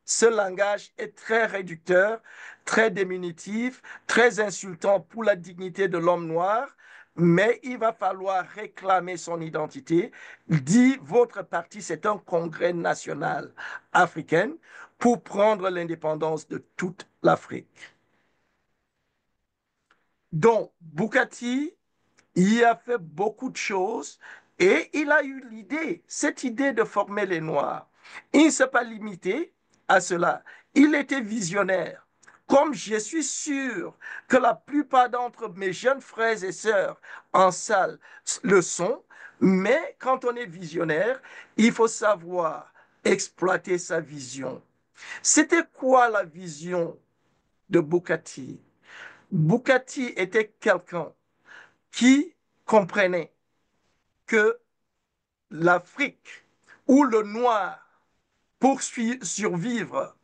ce langage est très réducteur, très diminutif, très insultant pour la dignité de l'homme noir, mais il va falloir réclamer son identité. Dit, votre parti, c'est un congrès national africain pour prendre l'indépendance de toute l'Afrique. Donc, Booker T, il a fait beaucoup de choses et il a eu cette idée de former les Noirs. Il ne s'est pas limité à cela. Il était visionnaire. Comme je suis sûr que la plupart d'entre mes jeunes frères et sœurs en salle le sont, mais quand on est visionnaire, il faut savoir exploiter sa vision. C'était quoi la vision de Booker T? Booker T était quelqu'un qui comprenait que l'Afrique ou le noir pour survivre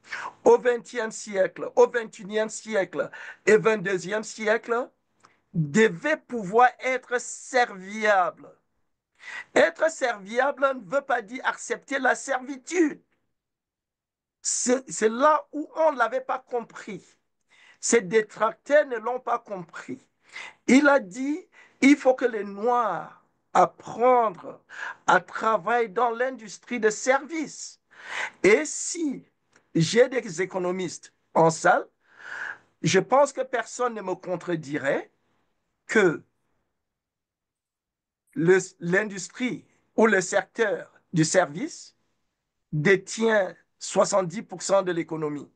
au XXe siècle, au XXIe siècle et XXIIe siècle devait pouvoir être serviable. Être serviable ne veut pas dire accepter la servitude. C'est là où on ne l'avait pas compris. Ses détracteurs ne l'ont pas compris. Il a dit, il faut que les Noirs apprennent à travailler dans l'industrie de services. Et si j'ai des économistes en salle, je pense que personne ne me contredirait que l'industrie ou le secteur du service détient 70% de l'économie.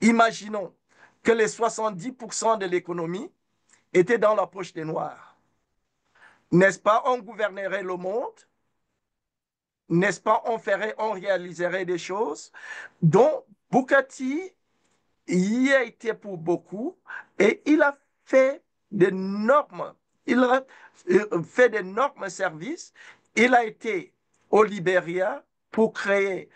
Imaginons que les 70% de l'économie étaient dans la poche des Noirs. N'est-ce pas, on gouvernerait le monde? N'est-ce pas, on réaliserait des choses dont Booker T y a été pour beaucoup et il a fait d'énormes services. Il a été au Libéria pour créer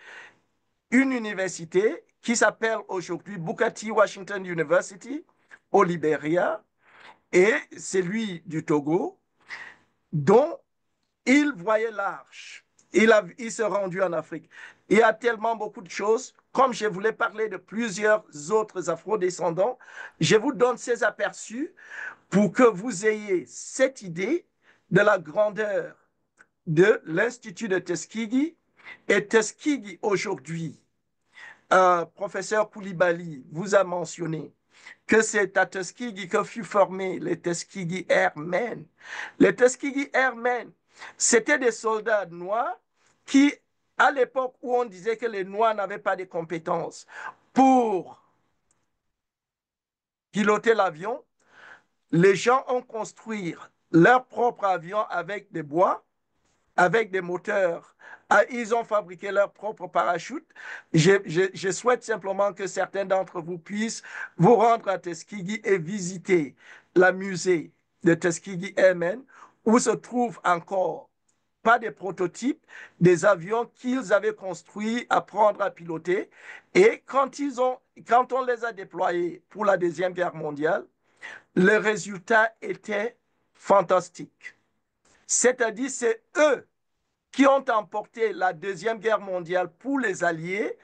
une université qui s'appelle aujourd'hui Booker T. Washington University au Libéria et celui du Togo, dont il voyait large. Il s'est rendu en Afrique. Il y a tellement beaucoup de choses. Comme je voulais parler de plusieurs autres afro-descendants, je vous donne ces aperçus pour que vous ayez cette idée de la grandeur de l'Institut de Tuskegee. Et Tuskegee, aujourd'hui, professeur Koulibaly vous a mentionné que c'est à Tuskegee que furent formés les Tuskegee Airmen. Les Tuskegee Airmen, c'était des soldats noirs qui, à l'époque où on disait que les Noirs n'avaient pas de compétences pour piloter l'avion, les gens ont construit leur propre avion avec des bois, avec des moteurs. Ils ont fabriqué leur propre parachute. Je souhaite simplement que certains d'entre vous puissent vous rendre à Tuskegee et visiter le musée de Tuskegee Airmen, où se trouvent encore pas des prototypes, des avions qu'ils avaient construits, apprendre à piloter. Et quand on les a déployés pour la Deuxième Guerre mondiale, le résultat était fantastique. C'est-à-dire, c'est eux qui ont emporté la Deuxième Guerre mondiale pour les Alliés,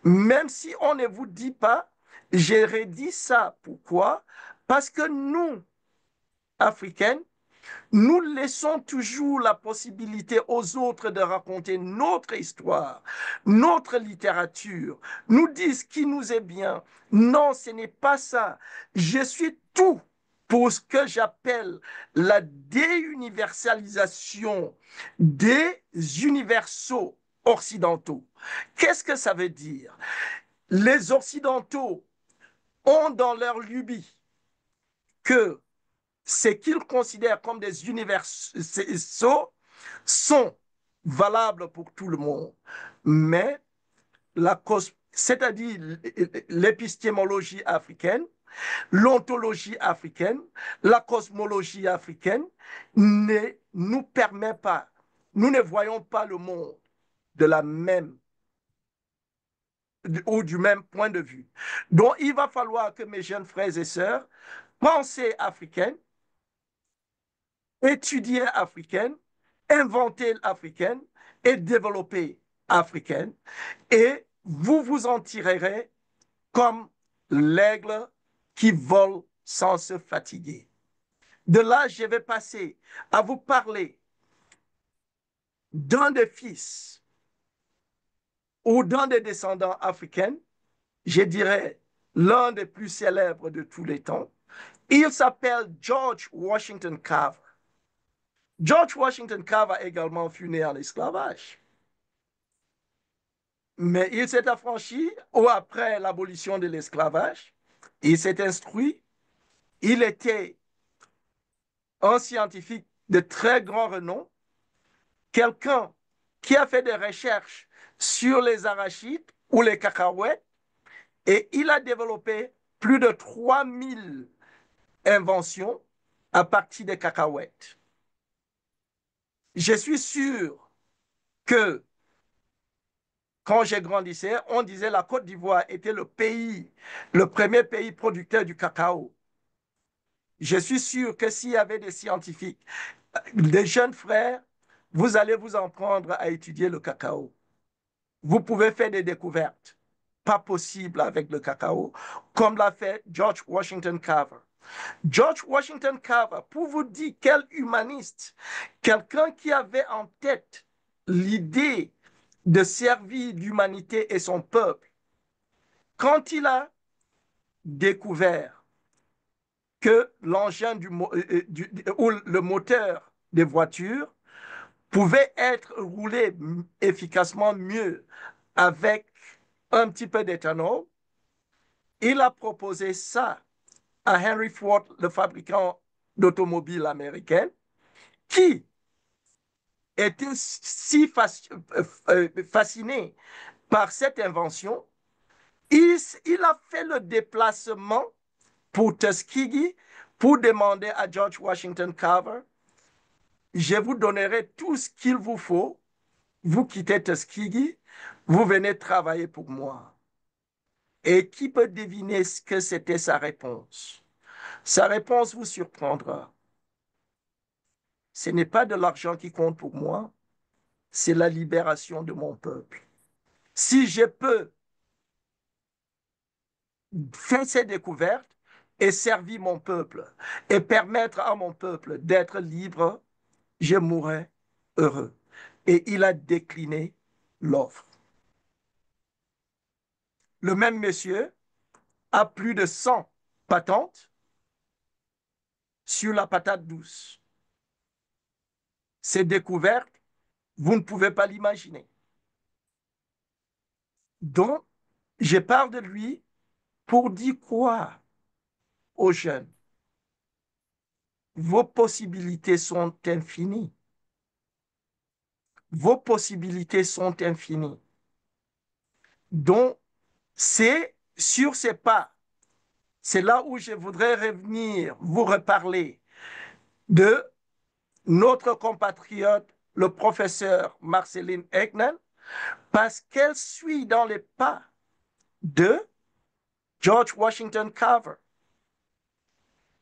même si on ne vous dit pas, j'ai redit ça. Pourquoi? Parce que nous, Africains, nous laissons toujours la possibilité aux autres de raconter notre histoire, notre littérature, nous disent qui nous est bien. Non, ce n'est pas ça. Je suis tout pour ce que j'appelle la déuniversalisation des universaux occidentaux. Qu'est-ce que ça veut dire? Les Occidentaux ont dans leur lubie que ce qu'ils considèrent comme des universaux sont valables pour tout le monde. Mais c'est-à-dire l'épistémologie africaine, l'ontologie africaine, la cosmologie africaine ne nous permet pas, nous ne voyons pas le monde de la même ou du même point de vue. Donc, il va falloir que mes jeunes frères et sœurs, pensez africaine, étudier africaine, inventer l'africaine et développer africaine. Et vous vous en tirerez comme l'aigle qui vole sans se fatiguer. De là, je vais passer à vous parler d'un des fils ou d'un des descendants africains, je dirais l'un des plus célèbres de tous les temps. Il s'appelle George Washington Carver. George Washington Carver également fut né en esclavage. Mais il s'est affranchi ou après l'abolition de l'esclavage. Il s'est instruit. Il était un scientifique de très grand renom, quelqu'un qui a fait des recherches sur les arachides ou les cacahuètes, et il a développé plus de 3000 inventions à partir des cacahuètes. Je suis sûr que quand j'ai grandissé, on disait la Côte d'Ivoire était le premier pays producteur du cacao. Je suis sûr que s'il y avait des scientifiques, des jeunes frères, vous allez vous en prendre à étudier le cacao. Vous pouvez faire des découvertes pas possibles avec le cacao, comme l'a fait George Washington Carver. George Washington Carver, pour vous dire quel humaniste, quelqu'un qui avait en tête l'idée de servir l'humanité et son peuple, quand il a découvert que l'engin ou le moteur des voitures pouvait être roulé efficacement mieux avec un petit peu d'éthanol, il a proposé ça à Henry Ford, le fabricant d'automobiles américain, qui était si fasciné par cette invention. Il a fait le déplacement pour Tuskegee pour demander à George Washington Carver, je vous donnerai tout ce qu'il vous faut, vous quittez Tuskegee, vous venez travailler pour moi. Et qui peut deviner ce que c'était sa réponse? Sa réponse vous surprendra. Ce n'est pas de l'argent qui compte pour moi, c'est la libération de mon peuple. Si je peux faire ces découvertes et servir mon peuple et permettre à mon peuple d'être libre, je mourrai heureux. Et il a décliné l'offre. Le même monsieur a plus de 100 patentes sur la patate douce. Ces découvertes, vous ne pouvez pas l'imaginer. Donc, je parle de lui pour dire quoi aux jeunes? Vos possibilités sont infinies. Vos possibilités sont infinies. Donc, c'est sur ces pas, c'est là où je voudrais revenir vous reparler de notre compatriote, le professeur Marceline Egnen, parce qu'elle suit dans les pas de George Washington Carver.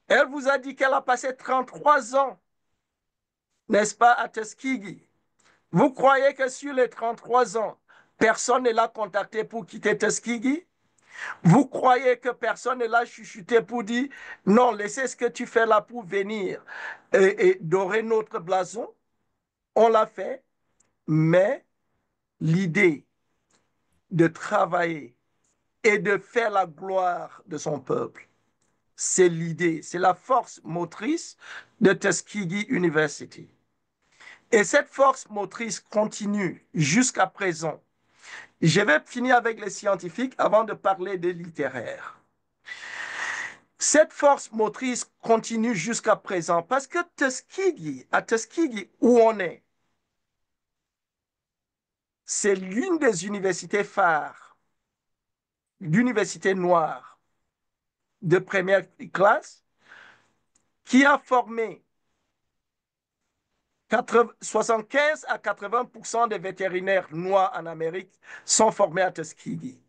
Elle vous a dit qu'elle a passé 33 ans, n'est-ce pas, à Tuskegee. Vous croyez que sur les 33 ans, personne ne l'a contacté pour quitter Tuskegee? Vous croyez que personne ne l'a chuchoté pour dire non, laissez ce que tu fais là pour venir et dorer notre blason? On l'a fait, mais l'idée de travailler et de faire la gloire de son peuple, c'est l'idée, c'est la force motrice de Tuskegee University. Et cette force motrice continue jusqu'à présent. Je vais finir avec les scientifiques avant de parler des littéraires. Cette force motrice continue jusqu'à présent parce que à Tuskegee, où on est, c'est l'une des universités phares, l'université noire de première classe qui a formé 75 à 80% des vétérinaires noirs en Amérique sont formés à Tuskegee.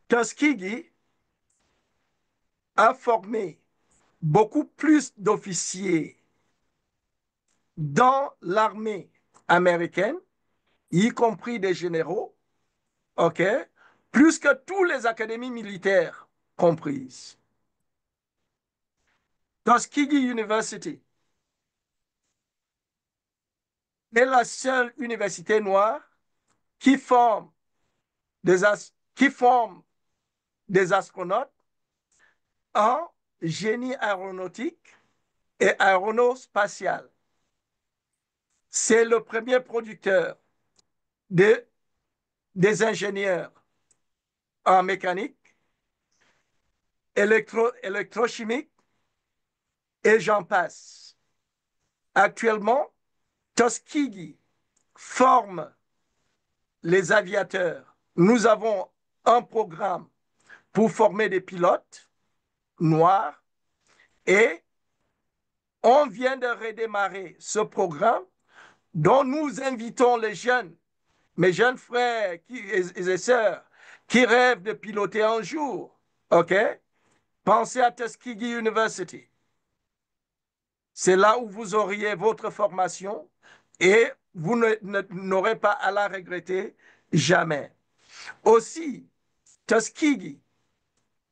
Tuskegee a formé beaucoup plus d'officiers dans l'armée américaine, y compris des généraux, OK, plus que toutes les académies militaires comprises. Tuskegee University est la seule université noire qui forme des astronautes en génie aéronautique et aéronospatial. C'est le premier producteur des ingénieurs en mécanique, électrochimique et j'en passe. Actuellement, Tuskegee forme les aviateurs, nous avons un programme pour former des pilotes noirs et on vient de redémarrer ce programme dont nous invitons les jeunes, mes jeunes frères et sœurs qui rêvent de piloter un jour. OK? Pensez à Tuskegee University. C'est là où vous auriez votre formation et vous n'aurez pas à la regretter jamais. Aussi, Tuskegee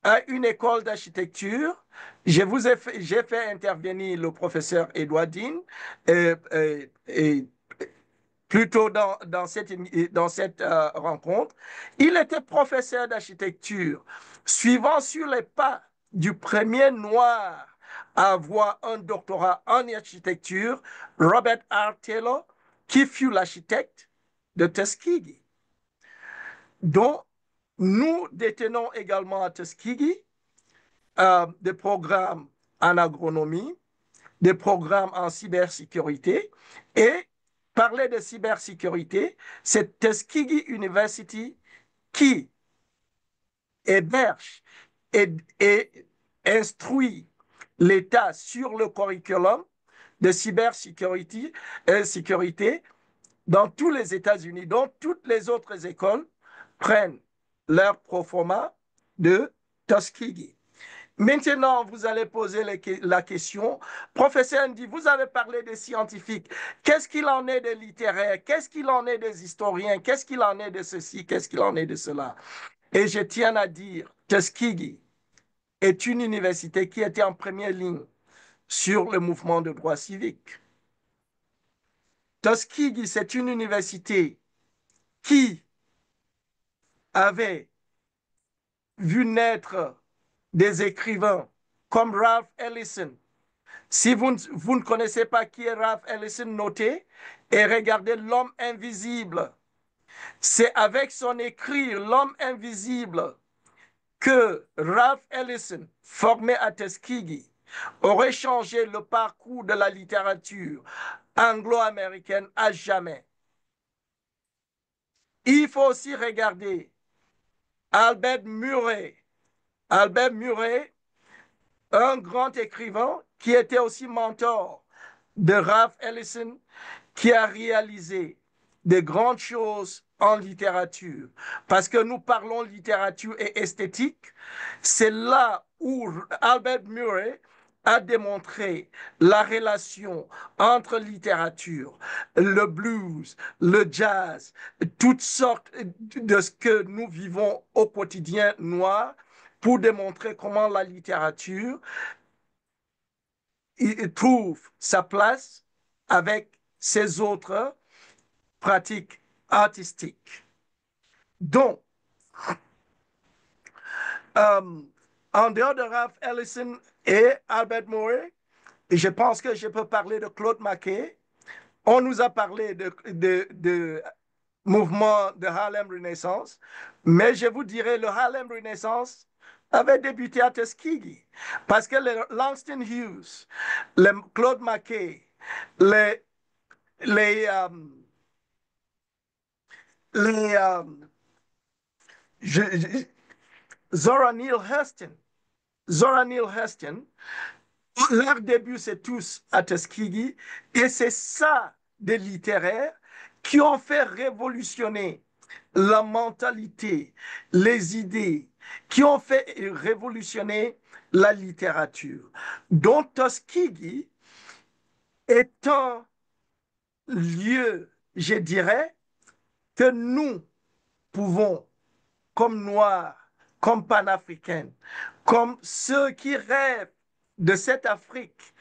a une école d'architecture. J'ai fait intervenir le professeur Edouard Dean plutôt dans cette rencontre. Il était professeur d'architecture, suivant sur les pas du premier noir à avoir un doctorat en architecture, Robert R. Taylor, qui fut l'architecte de Tuskegee. Donc, nous détenons également à Tuskegee des programmes en agronomie, des programmes en cybersécurité. Et parler de cybersécurité, c'est Tuskegee University qui héberge et instruit l'État sur le curriculum de cybersécurité sécurité dans tous les États-Unis. Donc, toutes les autres écoles prennent leur proforma de Tuskegee. Maintenant, vous allez poser la question, professeur Ndi, vous avez parlé des scientifiques. Qu'est-ce qu'il en est des littéraires? Qu'est-ce qu'il en est des historiens? Qu'est-ce qu'il en est de ceci? Qu'est-ce qu'il en est de cela? Et je tiens à dire, Tuskegee est une université qui était en première ligne sur le mouvement de droits civiques. Tuskegee, c'est une université qui avait vu naître des écrivains comme Ralph Ellison. Si vous ne connaissez pas qui est Ralph Ellison, notez et regardez L'Homme invisible. C'est avec son écrit L'Homme invisible que Ralph Ellison, formé à Tuskegee, aurait changé le parcours de la littérature anglo-américaine à jamais. Il faut aussi regarder Albert Murray. Albert Murray, un grand écrivain qui était aussi mentor de Ralph Ellison, qui a réalisé de grandes choses en littérature. Parce que nous parlons littérature et esthétique, c'est là où Albert Murray a démontré la relation entre littérature, le blues, le jazz, toutes sortes de ce que nous vivons au quotidien noir, pour démontrer comment la littérature trouve sa place avec ces autres pratiques artistiques. Donc, en dehors de Ralph Ellison et Albert Murray, je pense que je peux parler de Claude McKay. On nous a parlé de mouvement de Harlem Renaissance, mais je vous dirais le Harlem Renaissance avait débuté à Tuskegee parce que les Langston Hughes, les Claude McKay, les Zora Neale Hurston, leur début, c'est tous à Tuskegee, et c'est ça des littéraires qui ont fait révolutionner la mentalité, les idées, qui ont fait révolutionner la littérature. Donc, Tuskegee est un lieu, je dirais, que nous pouvons, comme Noirs, comme Panafricains, comme ceux qui rêvent de cette Afrique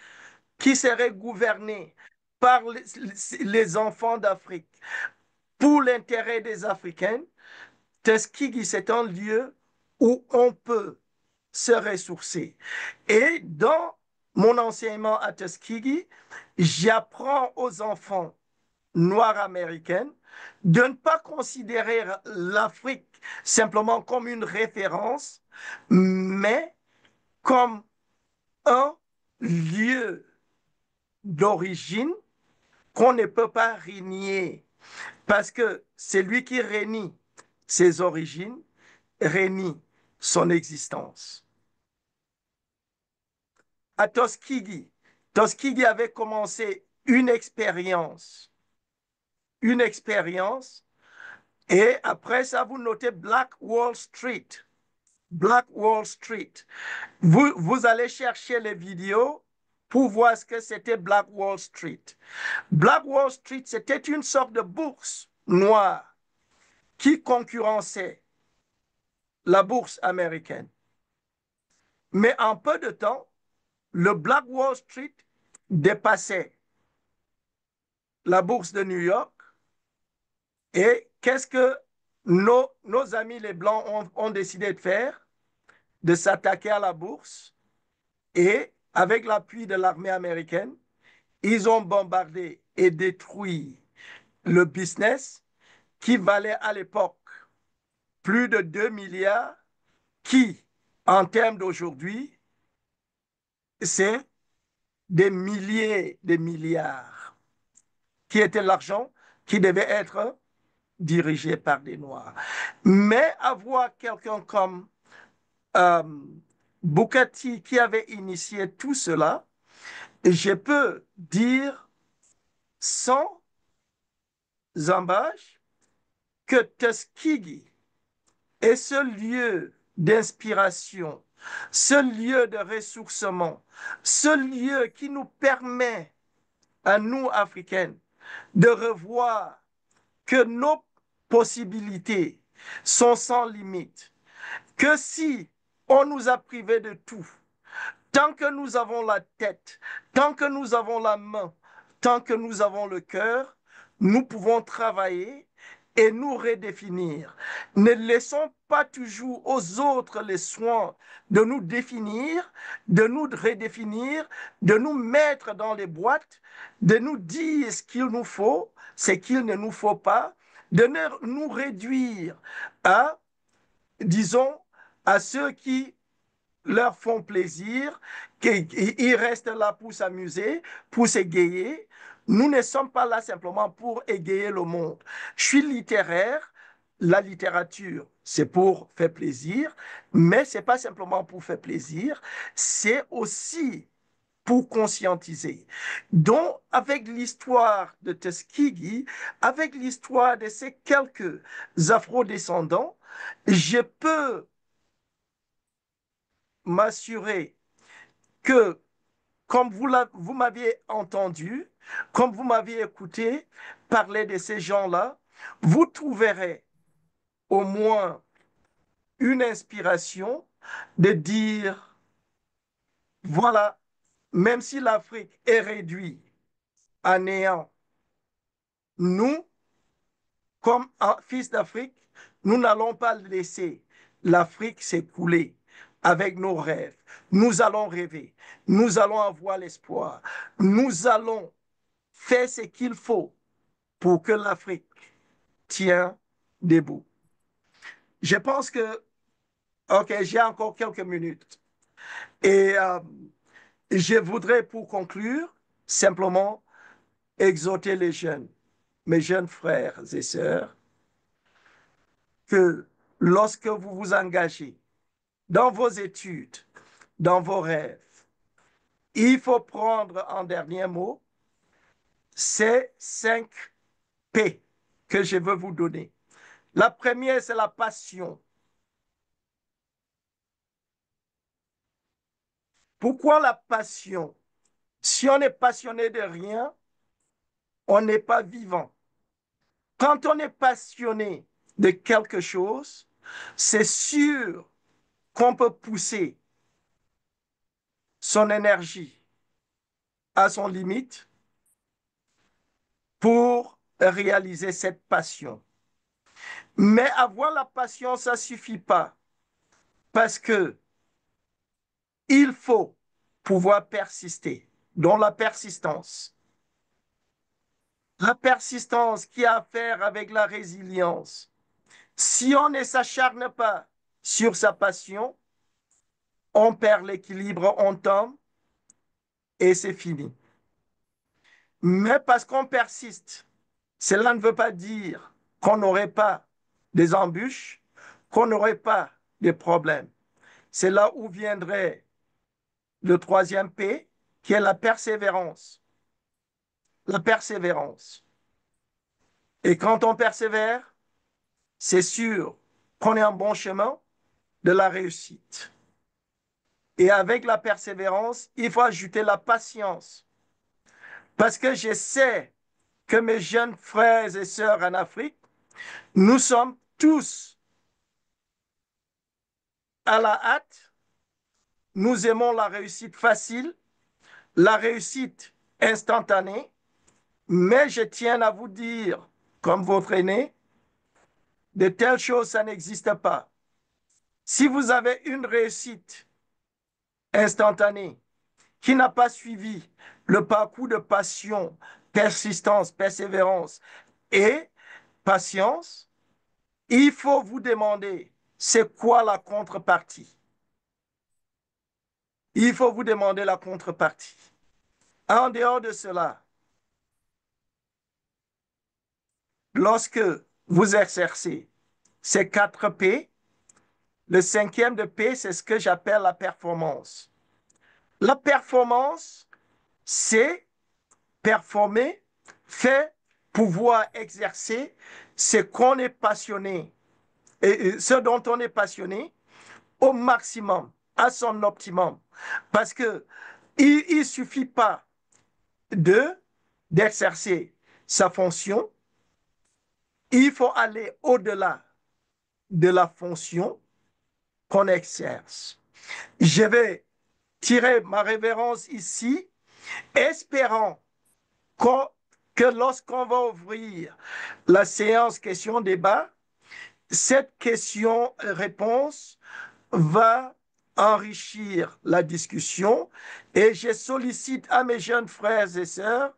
qui serait gouvernée par les enfants d'Afrique pour l'intérêt des Africains, Tuskegee, c'est un lieu où on peut se ressourcer. Et dans mon enseignement à Tuskegee, j'apprends aux enfants noirs américains de ne pas considérer l'Afrique simplement comme une référence, mais comme un lieu d'origine qu'on ne peut pas renier parce que celui qui renie ses origines renie son existence. À Tuskegee, Tuskegee avait commencé une expérience, et après ça, vous notez Black Wall Street. Black Wall Street. Vous allez chercher les vidéos pour voir ce que c'était Black Wall Street. Black Wall Street, c'était une sorte de bourse noire qui concurrençait la bourse américaine. Mais en peu de temps, le Black Wall Street dépassait la bourse de New York. Et qu'est-ce que nos amis les Blancs ont décidé de faire? De s'attaquer à la bourse. Et avec l'appui de l'armée américaine, ils ont bombardé et détruit le business qui valait à l'époque plus de 2 milliards, qui, en termes d'aujourd'hui, c'est des milliers de milliards, qui était l'argent qui devait être dirigé par des Noirs. Mais avoir quelqu'un comme Booker T qui avait initié tout cela, je peux dire sans embâche que Tuskegee est ce lieu d'inspiration, ce lieu de ressourcement, ce lieu qui nous permet, à nous, Africains, de revoir que nos possibilités sont sans limite, que si on nous a privés de tout, tant que nous avons la tête, tant que nous avons la main, tant que nous avons le cœur, nous pouvons travailler et nous redéfinir. Ne laissons pas toujours aux autres les soins de nous définir, de nous redéfinir, de nous mettre dans les boîtes, de nous dire ce qu'il nous faut, ce qu'il ne nous faut pas, de nous réduire à, disons, à ceux qui leur font plaisir, qu'ils restent là pour s'amuser, pour s'égayer. Nous ne sommes pas là simplement pour égayer le monde. Je suis littéraire, la littérature, c'est pour faire plaisir, mais ce n'est pas simplement pour faire plaisir, c'est aussi pour conscientiser. Donc, avec l'histoire de Tuskegee, avec l'histoire de ces quelques afro-descendants, je peux m'assurer que, comme vous m'aviez entendu, comme vous m'aviez écouté parler de ces gens-là, vous trouverez au moins une inspiration de dire, voilà, même si l'Afrique est réduite à néant, nous, comme fils d'Afrique, nous n'allons pas laisser l'Afrique s'écouler avec nos rêves. Nous allons rêver. Nous allons avoir l'espoir. Nous allons faire ce qu'il faut pour que l'Afrique tienne debout. Je pense que, OK, j'ai encore quelques minutes. Et je voudrais, pour conclure, simplement exhorter les jeunes, mes jeunes frères et sœurs, que lorsque vous vous engagez dans vos études, dans vos rêves, il faut prendre en dernier mot ces 5 P que je veux vous donner. La première, c'est la passion. Pourquoi la passion? Si on est passionné de rien, on n'est pas vivant. Quand on est passionné de quelque chose, c'est sûr qu'on peut pousser son énergie à son limite pour réaliser cette passion. Mais avoir la passion, ça ne suffit pas parce que il faut pouvoir persister, dans la persistance. La persistance qui a à faire avec la résilience. Si on ne s'acharne pas sur sa passion, on perd l'équilibre, on tombe et c'est fini. Mais parce qu'on persiste, Cela ne veut pas dire qu'on n'aurait pas des embûches, qu'on n'aurait pas des problèmes. C'est là où viendrait le troisième P, qui est la persévérance. La persévérance. Et quand on persévère, c'est sûr qu'on est en bon chemin de la réussite. Et avec la persévérance, il faut ajouter la patience. Parce que je sais que mes jeunes frères et sœurs en Afrique, nous sommes tous à la hâte. Nous aimons la réussite facile, la réussite instantanée. Mais je tiens à vous dire, comme votre aîné, de telles choses, ça n'existe pas. Si vous avez une réussite instantanée qui n'a pas suivi le parcours de passion, persistance, persévérance et patience, il faut vous demander, c'est quoi la contrepartie? Il faut vous demander la contrepartie. En dehors de cela, lorsque vous exercez ces 4 P, le cinquième de P, c'est ce que j'appelle la performance. La performance, c'est performer, fait pouvoir exercer ce qu'on est passionné et ce dont on est passionné au maximum, à son optimum. Parce que il ne suffit pas d'exercer sa fonction, il faut aller au-delà de la fonction qu'on exerce. Je vais tirer ma révérence ici, espérant que lorsqu'on va ouvrir la séance questions-débat, cette question-réponse va enrichir la discussion et je sollicite à mes jeunes frères et sœurs,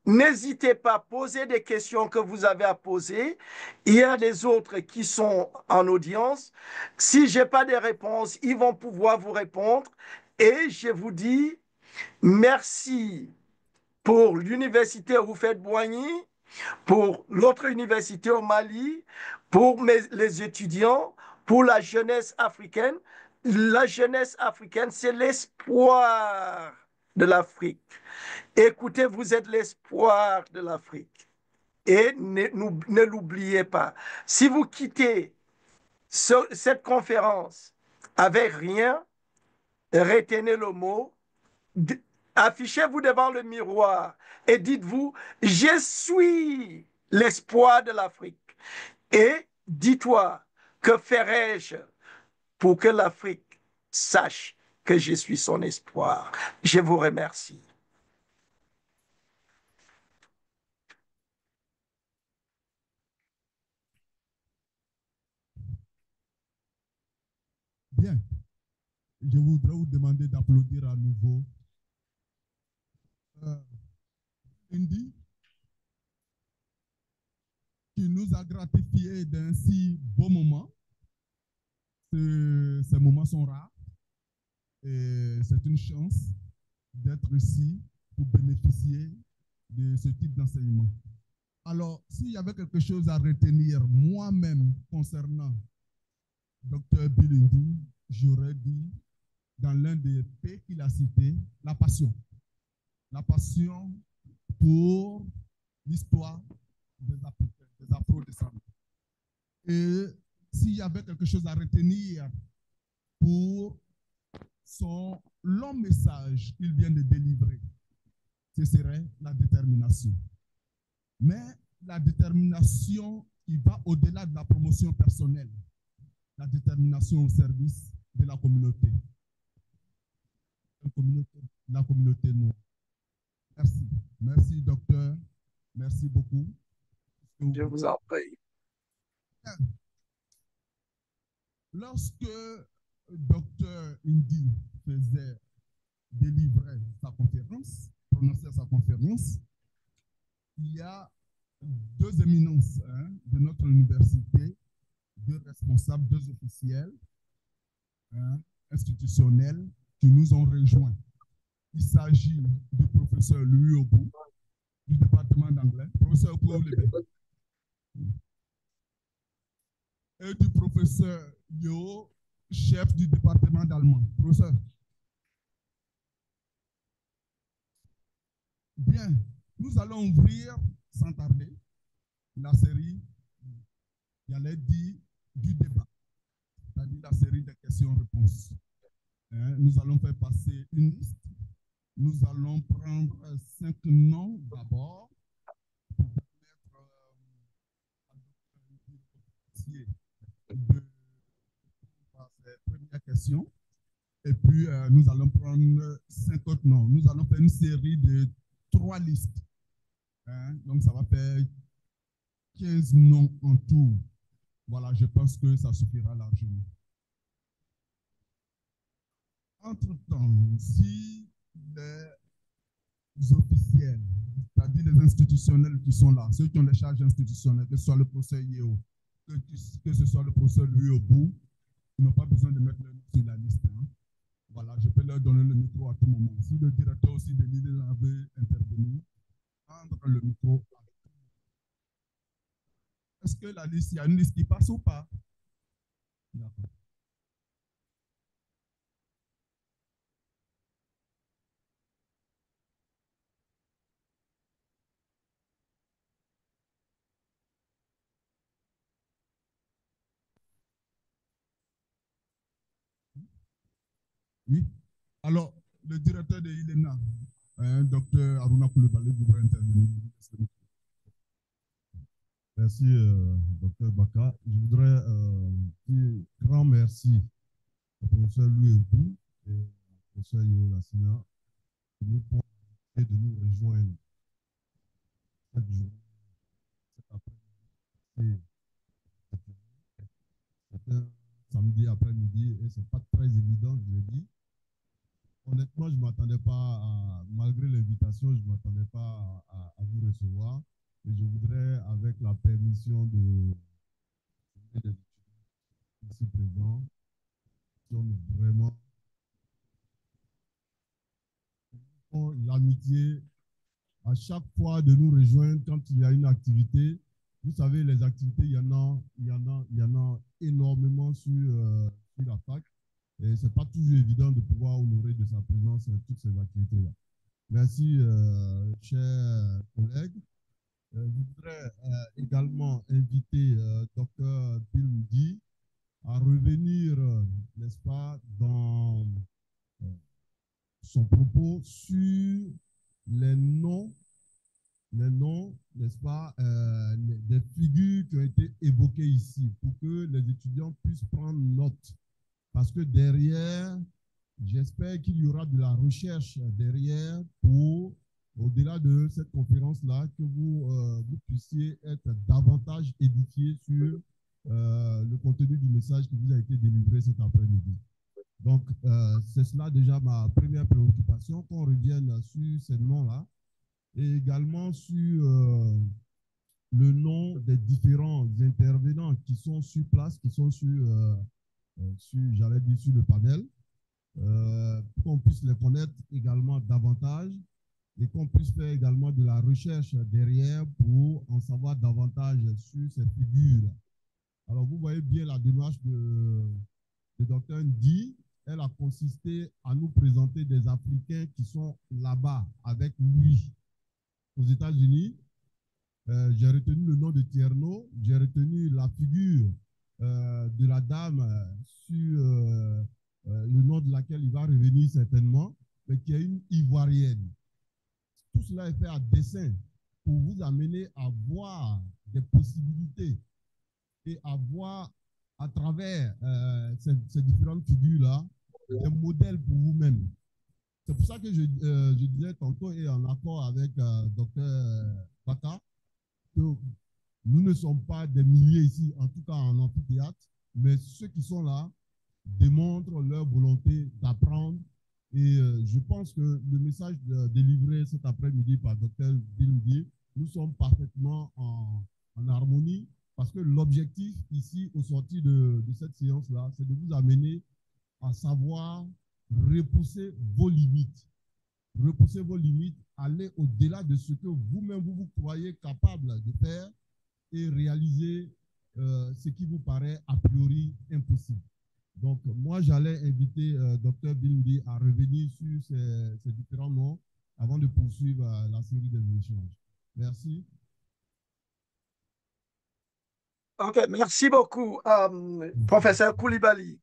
n'hésitez pas à poser des questions que vous avez à poser. Il y a des autres qui sont en audience. Si je n'ai pas de réponses, ils vont pouvoir vous répondre. Et je vous dis merci pour l'université Houphouët-Boigny, pour l'autre université au Mali, pour les étudiants, pour la jeunesse africaine. La jeunesse africaine, c'est l'espoir de l'Afrique. Écoutez, vous êtes l'espoir de l'Afrique. Et ne l'oubliez pas. Si vous quittez cette conférence avec rien, retenez le mot, affichez-vous devant le miroir et dites-vous, je suis l'espoir de l'Afrique. Et dis-toi, que ferai-je pour que l'Afrique sache que je suis son espoir? Je vous remercie. Bien. Je voudrais vous demander d'applaudir à nouveau Indy, qui nous a gratifié d'un si beau moment. Ces moments sont rares et c'est une chance d'être ici pour bénéficier de ce type d'enseignement. Alors, s'il y avait quelque chose à retenir moi-même concernant Dr. Bill Indy, j'aurais dit, dans l'un des P qu'il a cité, la passion. La passion pour l'histoire des Afro-descendants. Et s'il y avait quelque chose à retenir pour son long message qu'il vient de délivrer, ce serait la détermination. Mais la détermination qui va au-delà de la promotion personnelle, la détermination au service de la communauté. La communauté noire. Merci. Merci, docteur. Merci beaucoup. Je vous en prie. Lorsque docteur Indy délivrait sa conférence, prononçait sa conférence, il y a deux éminences de notre université, deux responsables, deux officiels institutionnels qui nous ont rejoints. Il s'agit du professeur Louis Obou, du département d'anglais, professeur Kououlébé. Et du professeur Yo, chef du département d'allemand. Professeur. Bien, nous allons ouvrir sans tarder la série, j'allais dire, du débat, c'est-à-dire la série de questions-réponses. Nous allons faire passer une liste. Nous allons prendre 5 noms d'abord pour permettre à de ces premières questions. Et puis, nous allons prendre 5 autres noms. Nous allons faire une série de 3 listes. Donc, ça va faire 15 noms en tout. Voilà, je pense que ça suffira largement. Entre-temps, si les officiels, c'est-à-dire les institutionnels qui sont là, ceux qui ont les charges institutionnelles, que ce soit le professeur Yeo, que ce soit le professeur Louis Obou, ils n'ont pas besoin de mettre leur nom sur la liste. Voilà, je peux leur donner le micro à tout moment. Si le directeur aussi de l'IDE avait intervenu, prendre le micro. Est-ce que la liste, il y a une liste qui passe ou pas? D'accord. Oui. Alors, le directeur de l'ILENA, docteur Aruna Koulibaly, voudrait intervenir. Merci, docteur Baka. Je voudrais dire grand merci au professeur Louis Obou et au professeur Yo Lassina de nous prendre et de nous rejoindre cette journée, cet après-midi. C'est un samedi après-midi et ce n'est pas très évident, je l'ai dit. Honnêtement, je ne m'attendais pas, malgré l'invitation, je ne m'attendais pas à vous recevoir. Et je voudrais, avec la permission des étudiants ici présents, qui ont vraiment l'amitié à chaque fois de nous rejoindre quand il y a une activité. Vous savez, les activités, il y en a énormément sur la fac. Et ce n'est pas toujours évident de pouvoir honorer de sa présence toutes ces activités-là. Merci, chers collègues. Je voudrais également inviter Dr Bill Ndi à revenir, n'est-ce pas, dans son propos sur les noms, n'est-ce pas, des figures qui ont été évoquées ici pour que les étudiants puissent prendre note. Parce que derrière, j'espère qu'il y aura de la recherche derrière pour, au-delà de cette conférence-là, que vous puissiez être davantage édifiés sur le contenu du message qui vous a été délivré cet après-midi. Donc, c'est cela déjà ma première préoccupation, qu'on revienne sur ces noms-là et également sur le nom des différents intervenants qui sont sur place, qui sont j'allais dire, sur le panel, pour qu'on puisse les connaître également davantage et qu'on puisse faire également de la recherche derrière pour en savoir davantage sur ces figures. Alors, vous voyez bien la démarche de Dr Ndi. Elle a consisté à nous présenter des Africains qui sont là-bas avec lui aux États-Unis. J'ai retenu le nom de Tierno, j'ai retenu la figure de la dame sur le nom de laquelle il va revenir certainement, mais qui est une Ivoirienne. Tout cela est fait à dessein pour vous amener à voir des possibilités et à voir à travers ces différentes figures-là des modèles pour vous-même. C'est pour ça que je disais tantôt, et en accord avec Dr Baka, que nous ne sommes pas des milliers ici, en tout cas en amphithéâtre, mais ceux qui sont là démontrent leur volonté d'apprendre. Et je pense que le message délivré cet après-midi par Dr Bildi, nous sommes parfaitement en harmonie, parce que l'objectif ici, au sorti de cette séance-là, c'est de vous amener à savoir repousser vos limites. repoussez vos limites, allez au-delà de ce que vous-même vous croyez capable de faire et réaliser ce qui vous paraît a priori impossible. Donc, moi, j'allais inviter Dr Bindi à revenir sur ces différents noms avant de poursuivre la série des échanges. Merci. OK, merci beaucoup, professeur Koulibaly.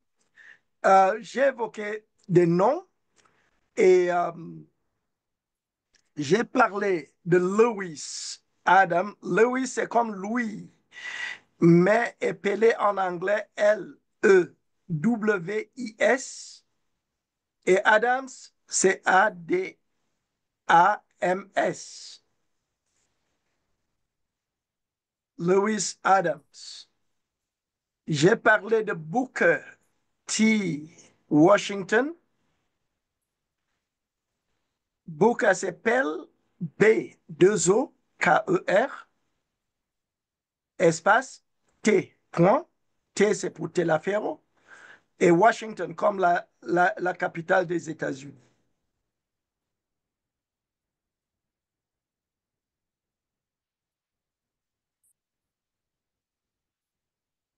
J'ai évoqué des noms et j'ai parlé de Lewis Adam. Lewis, c'est comme Louis, mais épelé en anglais L-E-W-I-S. Et Adams, c'est A-D-A-M-S. Lewis Adams. J'ai parlé de Booker T. Washington. Booker s'appelle B-2-O-K-E-R, espace T, point. T, c'est pour Telafero. Et Washington, comme la capitale des États-Unis.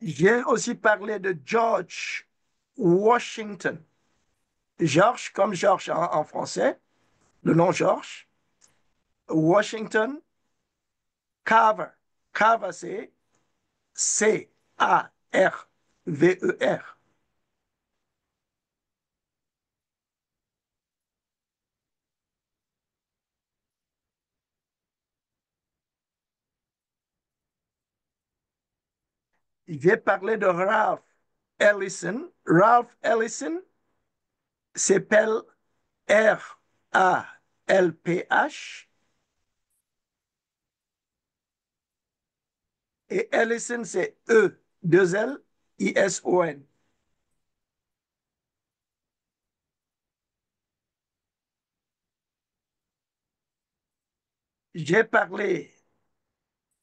J'ai aussi parlé de George Washington. George, comme George en français, le nom George. Washington Carver. Carver, c'est C-A-R-V-E-R. J'ai parlé de Ralph Ellison. Ralph Ellison s'appelle R-A-L-P-H. Et Ellison, c'est E-2-L-I-S-O-N. J'ai parlé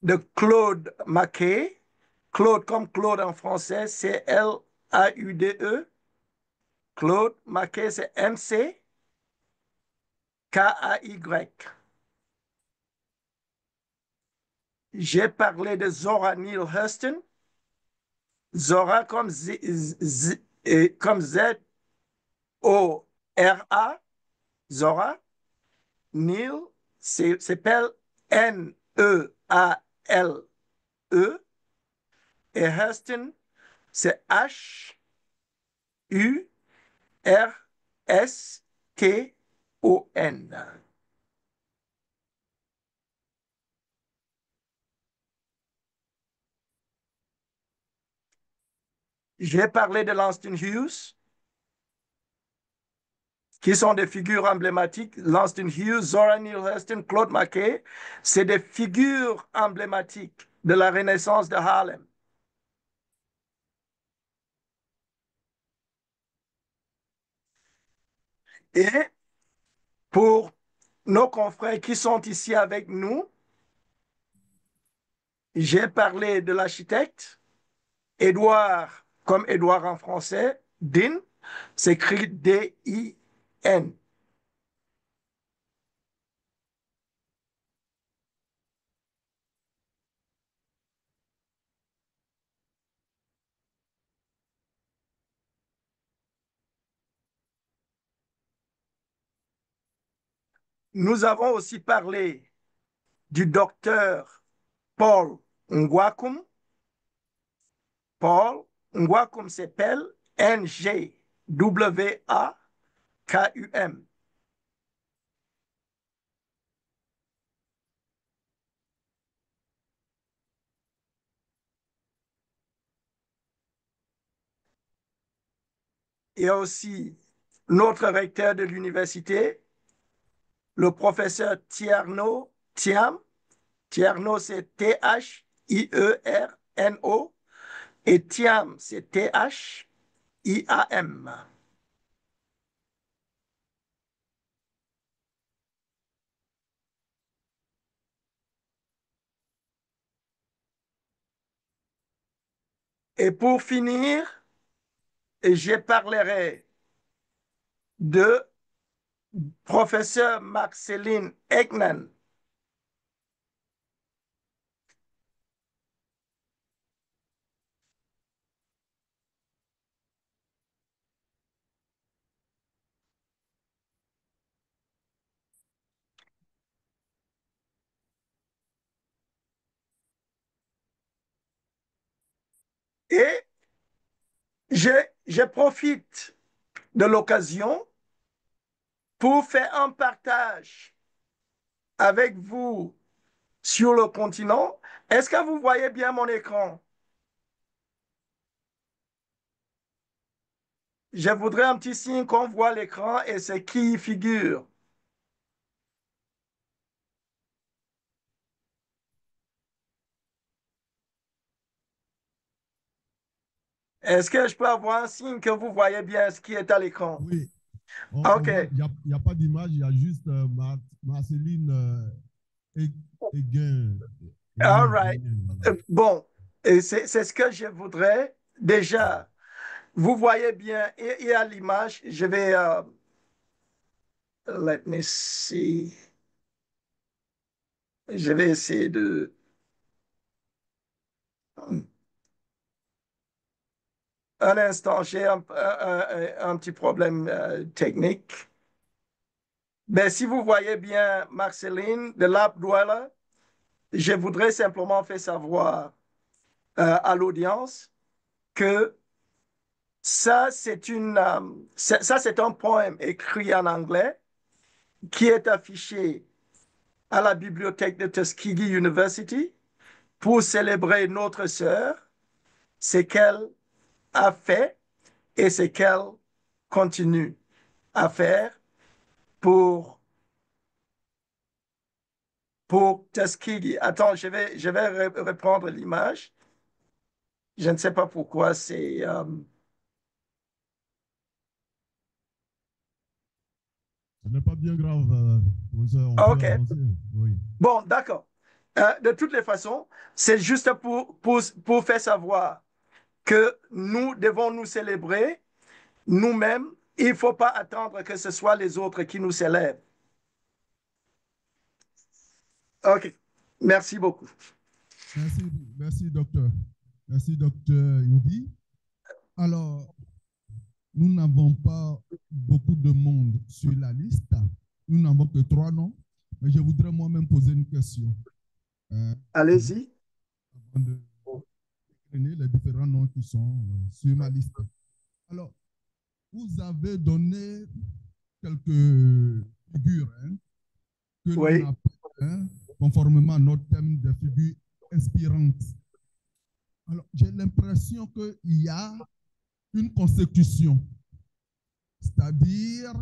de Claude Mackay. Claude comme Claude en français, c'est L-A-U-D-E. Claude Mackay, c'est M-C-K-A-Y. J'ai parlé de Zora Neale Hurston. Zora comme comme Z-O-R-A. Zora. Neale s'appelle N-E-A-L-E. Et Hurston, c'est H-U-R-S-T-O-N. J'ai parlé de Langston Hughes, qui sont des figures emblématiques. Langston Hughes, Zora Neale Hurston, Claude Mackay, c'est des figures emblématiques de la Renaissance de Harlem. Et pour nos confrères qui sont ici avec nous, j'ai parlé de l'architecte Édouard, comme Édouard en français, Din, s'écrit D-I-N. Nous avons aussi parlé du docteur Paul Ngwakum. Paul Ngwakum s'appelle N-G-W-A-K-U-M. Et aussi notre recteur de l'université, le professeur Tierno Thiam. Tierno, c'est T-H-I-E-R-N-O. Et Thiam, c'est T-H-I-A-M. Et pour finir, je parlerai de Professeur Marceline Ekman. Et je profite de l'occasion pour faire un partage avec vous sur le continent. Est-ce que vous voyez bien mon écran? Je voudrais un petit signe qu'on voit l'écran et c'est qui y figure. Est-ce que je peux avoir un signe que vous voyez bien ce qui est à l'écran? Oui. OK. Il n'y a pas d'image, il y a juste Marceline Eguin. All right. Bon, c'est ce que je voudrais déjà. Vous voyez bien, et à l'image, je vais... let me see. Je vais essayer de... Un instant, j'ai un petit problème technique. Mais si vous voyez bien Marceline de l'App Dweller, je voudrais simplement faire savoir à l'audience que ça, c'est un poème écrit en anglais qui est affiché à la bibliothèque de Tuskegee University pour célébrer notre sœur, ce qu'elle a fait et ce qu'elle continue à faire pour, pour Tuskegee. Attends, je vais reprendre l'image. Je ne sais pas pourquoi c'est... Ce n'est pas bien grave, professeur, on OK. peut avancer. Oui. Bon, d'accord. De toutes les façons, c'est juste pour faire savoir que nous devons nous célébrer nous-mêmes. Il ne faut pas attendre que ce soit les autres qui nous célèbrent. OK. Merci beaucoup. Merci, docteur. Merci, docteur Indi. Alors, nous n'avons pas beaucoup de monde sur la liste. Nous n'avons que 3 noms. Mais je voudrais moi-même poser une question. Allez-y. Avant de donner les différents noms qui sont sur ma liste. Alors, vous avez donné quelques figures que Oui. l'on appelle, conformément à notre thème, des figures inspirantes. Alors, j'ai l'impression qu'il y a une consécution, c'est-à-dire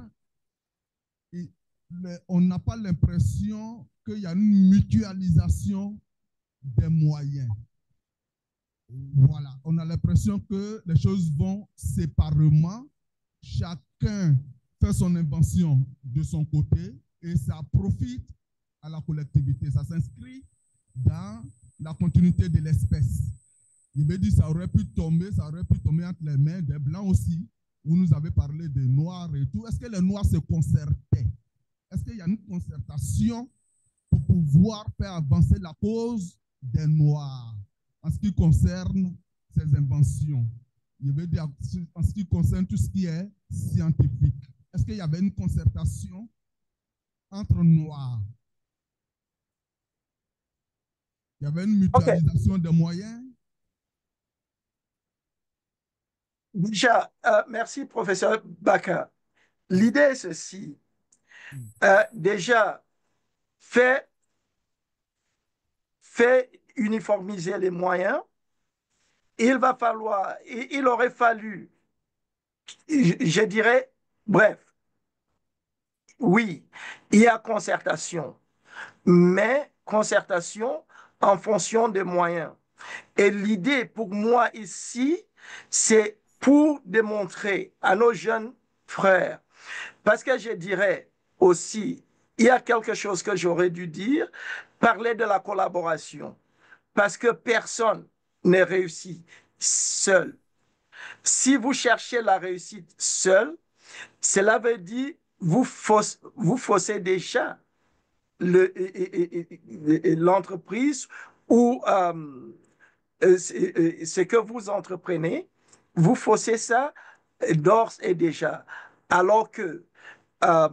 on n'a pas l'impression qu'il y a une mutualisation des moyens. Voilà, on a l'impression que les choses vont séparément, chacun fait son invention de son côté et ça profite à la collectivité. Ça s'inscrit dans la continuité de l'espèce. Il me dit ça aurait pu tomber entre les mains des Blancs aussi, où nous avez parlé des Noirs et tout. Est-ce que les Noirs se concertaient? Est-ce qu'il y a une concertation pour pouvoir faire avancer la cause des Noirs en ce qui concerne ces inventions? Je veux dire, en ce qui concerne tout ce qui est scientifique. Est-ce qu'il y avait une concertation entre Noirs? Il y avait une mutualisation des moyens? Déjà, merci, professeur Baka. L'idée est ceci. Déjà, fait uniformiser les moyens. Il aurait fallu, je dirais, bref, oui, il y a concertation, mais concertation en fonction des moyens. Et l'idée pour moi ici, c'est pour démontrer à nos jeunes frères, parce que je dirais aussi, il y a quelque chose que j'aurais dû dire, parler de la collaboration, parce que personne n'est réussi seul. Si vous cherchez la réussite seul, cela veut dire vous faussez déjà l'entreprise ou ce que vous entreprenez, vous faussez ça d'ores et déjà, alors que euh,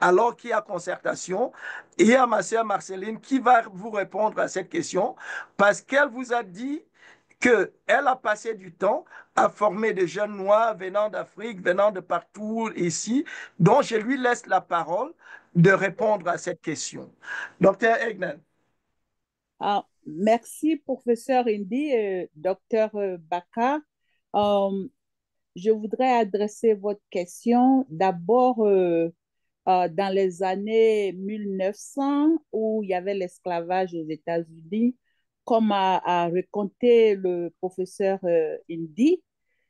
alors qu'il y a concertation, il y a ma sœur Marceline qui va vous répondre à cette question parce qu'elle vous a dit qu'elle a passé du temps à former des jeunes noirs venant d'Afrique, venant de partout ici. Donc, je lui laisse la parole de répondre à cette question. Docteur Egnan. Merci, professeur Indy, docteur Baka. Je voudrais adresser votre question d'abord dans les années 1900 où il y avait l'esclavage aux États-Unis, comme a raconté le professeur Indy,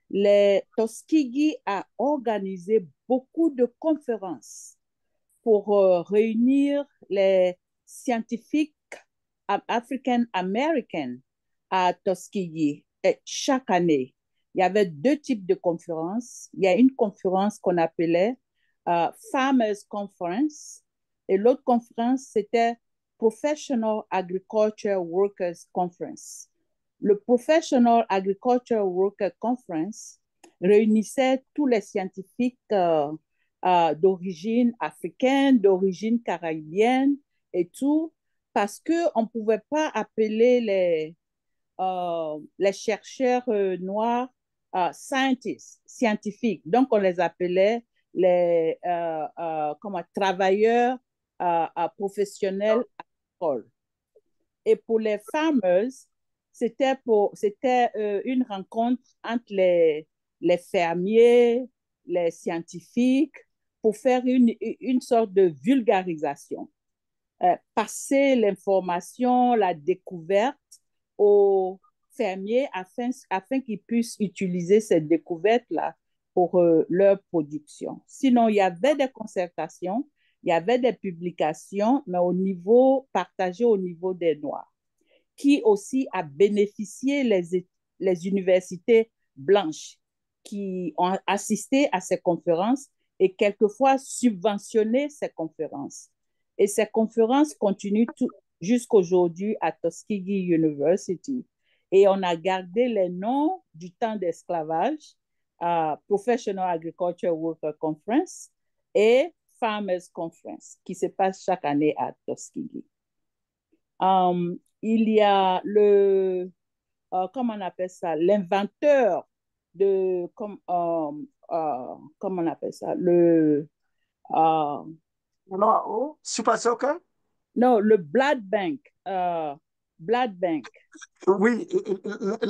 les Tuskegee a organisé beaucoup de conférences pour réunir les scientifiques African-American à Tuskegee. Et chaque année, il y avait deux types de conférences. Il y a une conférence qu'on appelait Farmers Conference et l'autre conférence, c'était Professional Agriculture Workers Conference. Le Professional Agriculture Workers Conference réunissait tous les scientifiques d'origine africaine, d'origine caribéenne et tout, parce qu'on ne pouvait pas appeler les chercheurs noirs scientifiques. Donc, on les appelait les travailleurs professionnels agricoles. Et pour les farmers, c'était une rencontre entre les fermiers, les scientifiques, pour faire une sorte de vulgarisation. Passer l'information, la découverte aux fermiers afin qu'ils puissent utiliser cette découverte-là pour leur production. Sinon, il y avait des concertations, il y avait des publications, mais partagées au niveau des Noirs, qui aussi a bénéficié les universités blanches qui ont assisté à ces conférences et quelquefois subventionné ces conférences. Et ces conférences continuent jusqu'aujourd'hui à Tuskegee University. Et on a gardé les noms du temps d'esclavage, Professional Agriculture Worker Conference et Farmers Conference, qui se passe chaque année à Tuskegee. Il y a comment on appelle ça, l'inventeur de, comment on appelle ça, Super Soccer? Non, le Blood Bank. Blood Bank. Oui,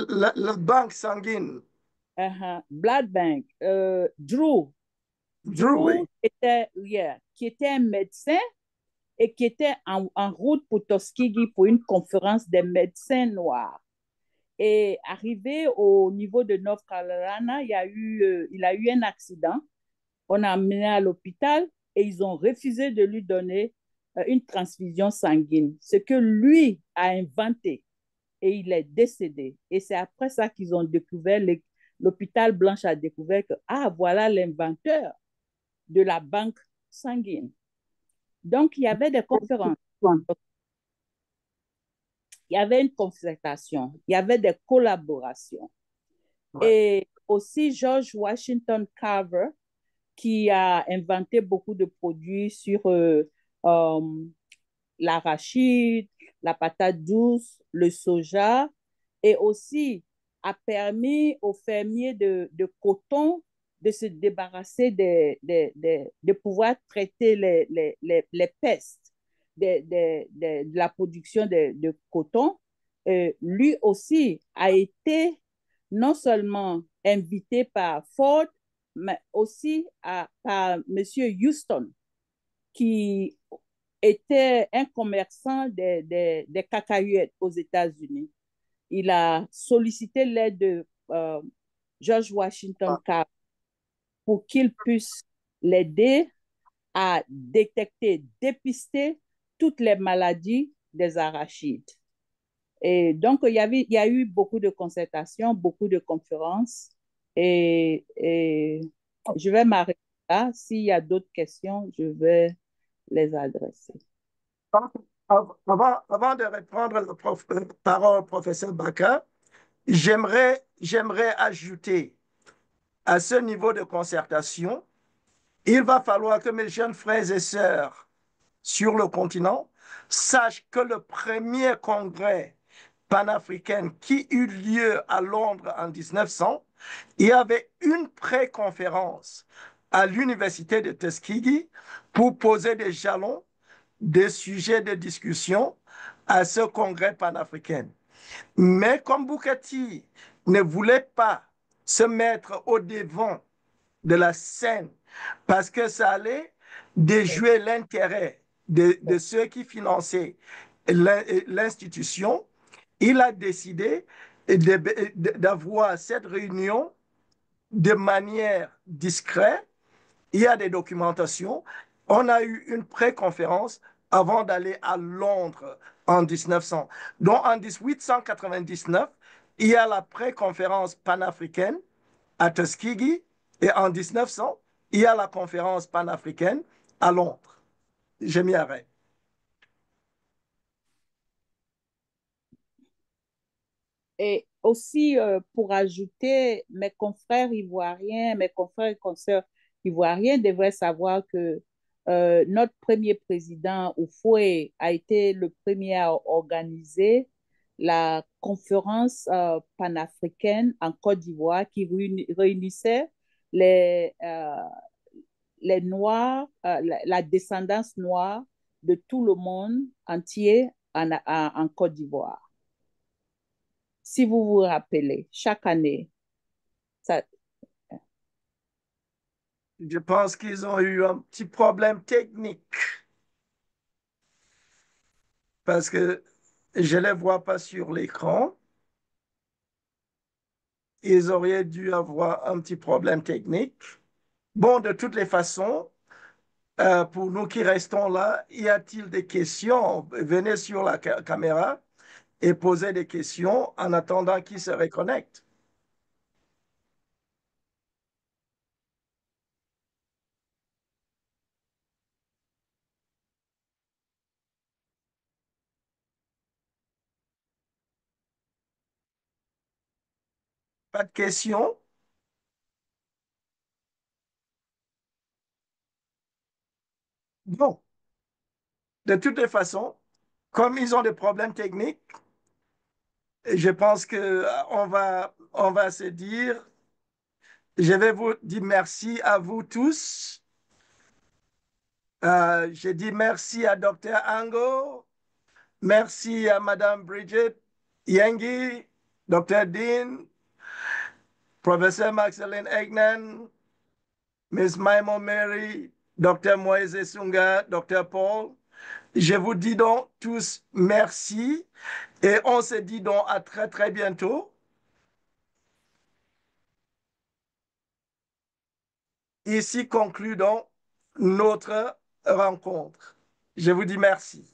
la banque sanguine. Blood Bank. Drew. Oui. Qui était un médecin et qui était en route pour Tuskegee pour une conférence des médecins noirs. Et arrivé au niveau de North Carolina, il a eu un accident. On a amené à l'hôpital et ils ont refusé de lui donner une transfusion sanguine, ce que lui a inventé, et il est décédé. Et c'est après ça qu'ils ont découvert, l'hôpital Blanche a découvert que, voilà l'inventeur de la banque sanguine. Donc, il y avait des conférences, il y avait une concertation, il y avait des collaborations. Et aussi George Washington Carver, qui a inventé beaucoup de produits sur l'arachide, la patate douce, le soja, et aussi a permis aux fermiers de coton de se débarrasser de pouvoir traiter les pestes de la production de coton. Lui aussi a été non seulement invité par Ford, mais aussi par M. Houston, qui était un commerçant des cacahuètes aux États-Unis. Il a sollicité l'aide de George Washington Carver pour qu'il puisse l'aider à détecter, dépister toutes les maladies des arachides. Et donc, il y a eu beaucoup de concertations, beaucoup de conférences, et je vais m'arrêter S'il y a d'autres questions, je vais les adresser. Avant de reprendre la parole, professeur Baka, j'aimerais ajouter à ce niveau de concertation, il va falloir que mes jeunes frères et sœurs sur le continent sachent que le premier congrès panafricain qui eut lieu à Londres en 1900, il y avait une pré-conférence à l'université de Tuskegee pour poser des jalons, des sujets de discussion à ce congrès panafricain. Mais comme Booker T ne voulait pas se mettre au devant de la scène parce que ça allait déjouer l'intérêt de ceux qui finançaient l'institution, il a décidé d'avoir cette réunion de manière discrète. Il y a des documentations. On a eu une pré-conférence avant d'aller à Londres en 1900. Donc en 1899, il y a la pré-conférence panafricaine à Tuskegee et en 1900, il y a la conférence panafricaine à Londres. Je m'y arrête. Et aussi, pour ajouter, mes confrères ivoiriens, mes confrères et consoeurs ivoiriens devraient savoir que notre premier président, Oufoué, a été le premier à organiser la conférence panafricaine en Côte d'Ivoire qui réunissait les, euh, les Noirs, la descendance noire de tout le monde entier en Côte d'Ivoire. Si vous vous rappelez, chaque année, ça, Je pense qu'ils ont eu un petit problème technique parce que je ne les vois pas sur l'écran. Ils auraient dû avoir un petit problème technique. Bon, de toutes les façons, pour nous qui restons là, y a-t-il des questions? Venez sur la caméra et posez des questions en attendant qu'ils se reconnectent. Pas de questions? Bon, de toutes les façons, comme ils ont des problèmes techniques, je pense que on va se dire, je vais vous dire merci à vous tous. Je dis merci à Dr. Ango, merci à Madame Bridget Yengi, Dr. Dean, Professeur Maxeline Egnan, Miss Maimon Mary, Dr. Moïse Sunga, Dr. Paul. Je vous dis donc tous merci et on se dit donc à très très bientôt. Ici conclut donc notre rencontre. Je vous dis merci.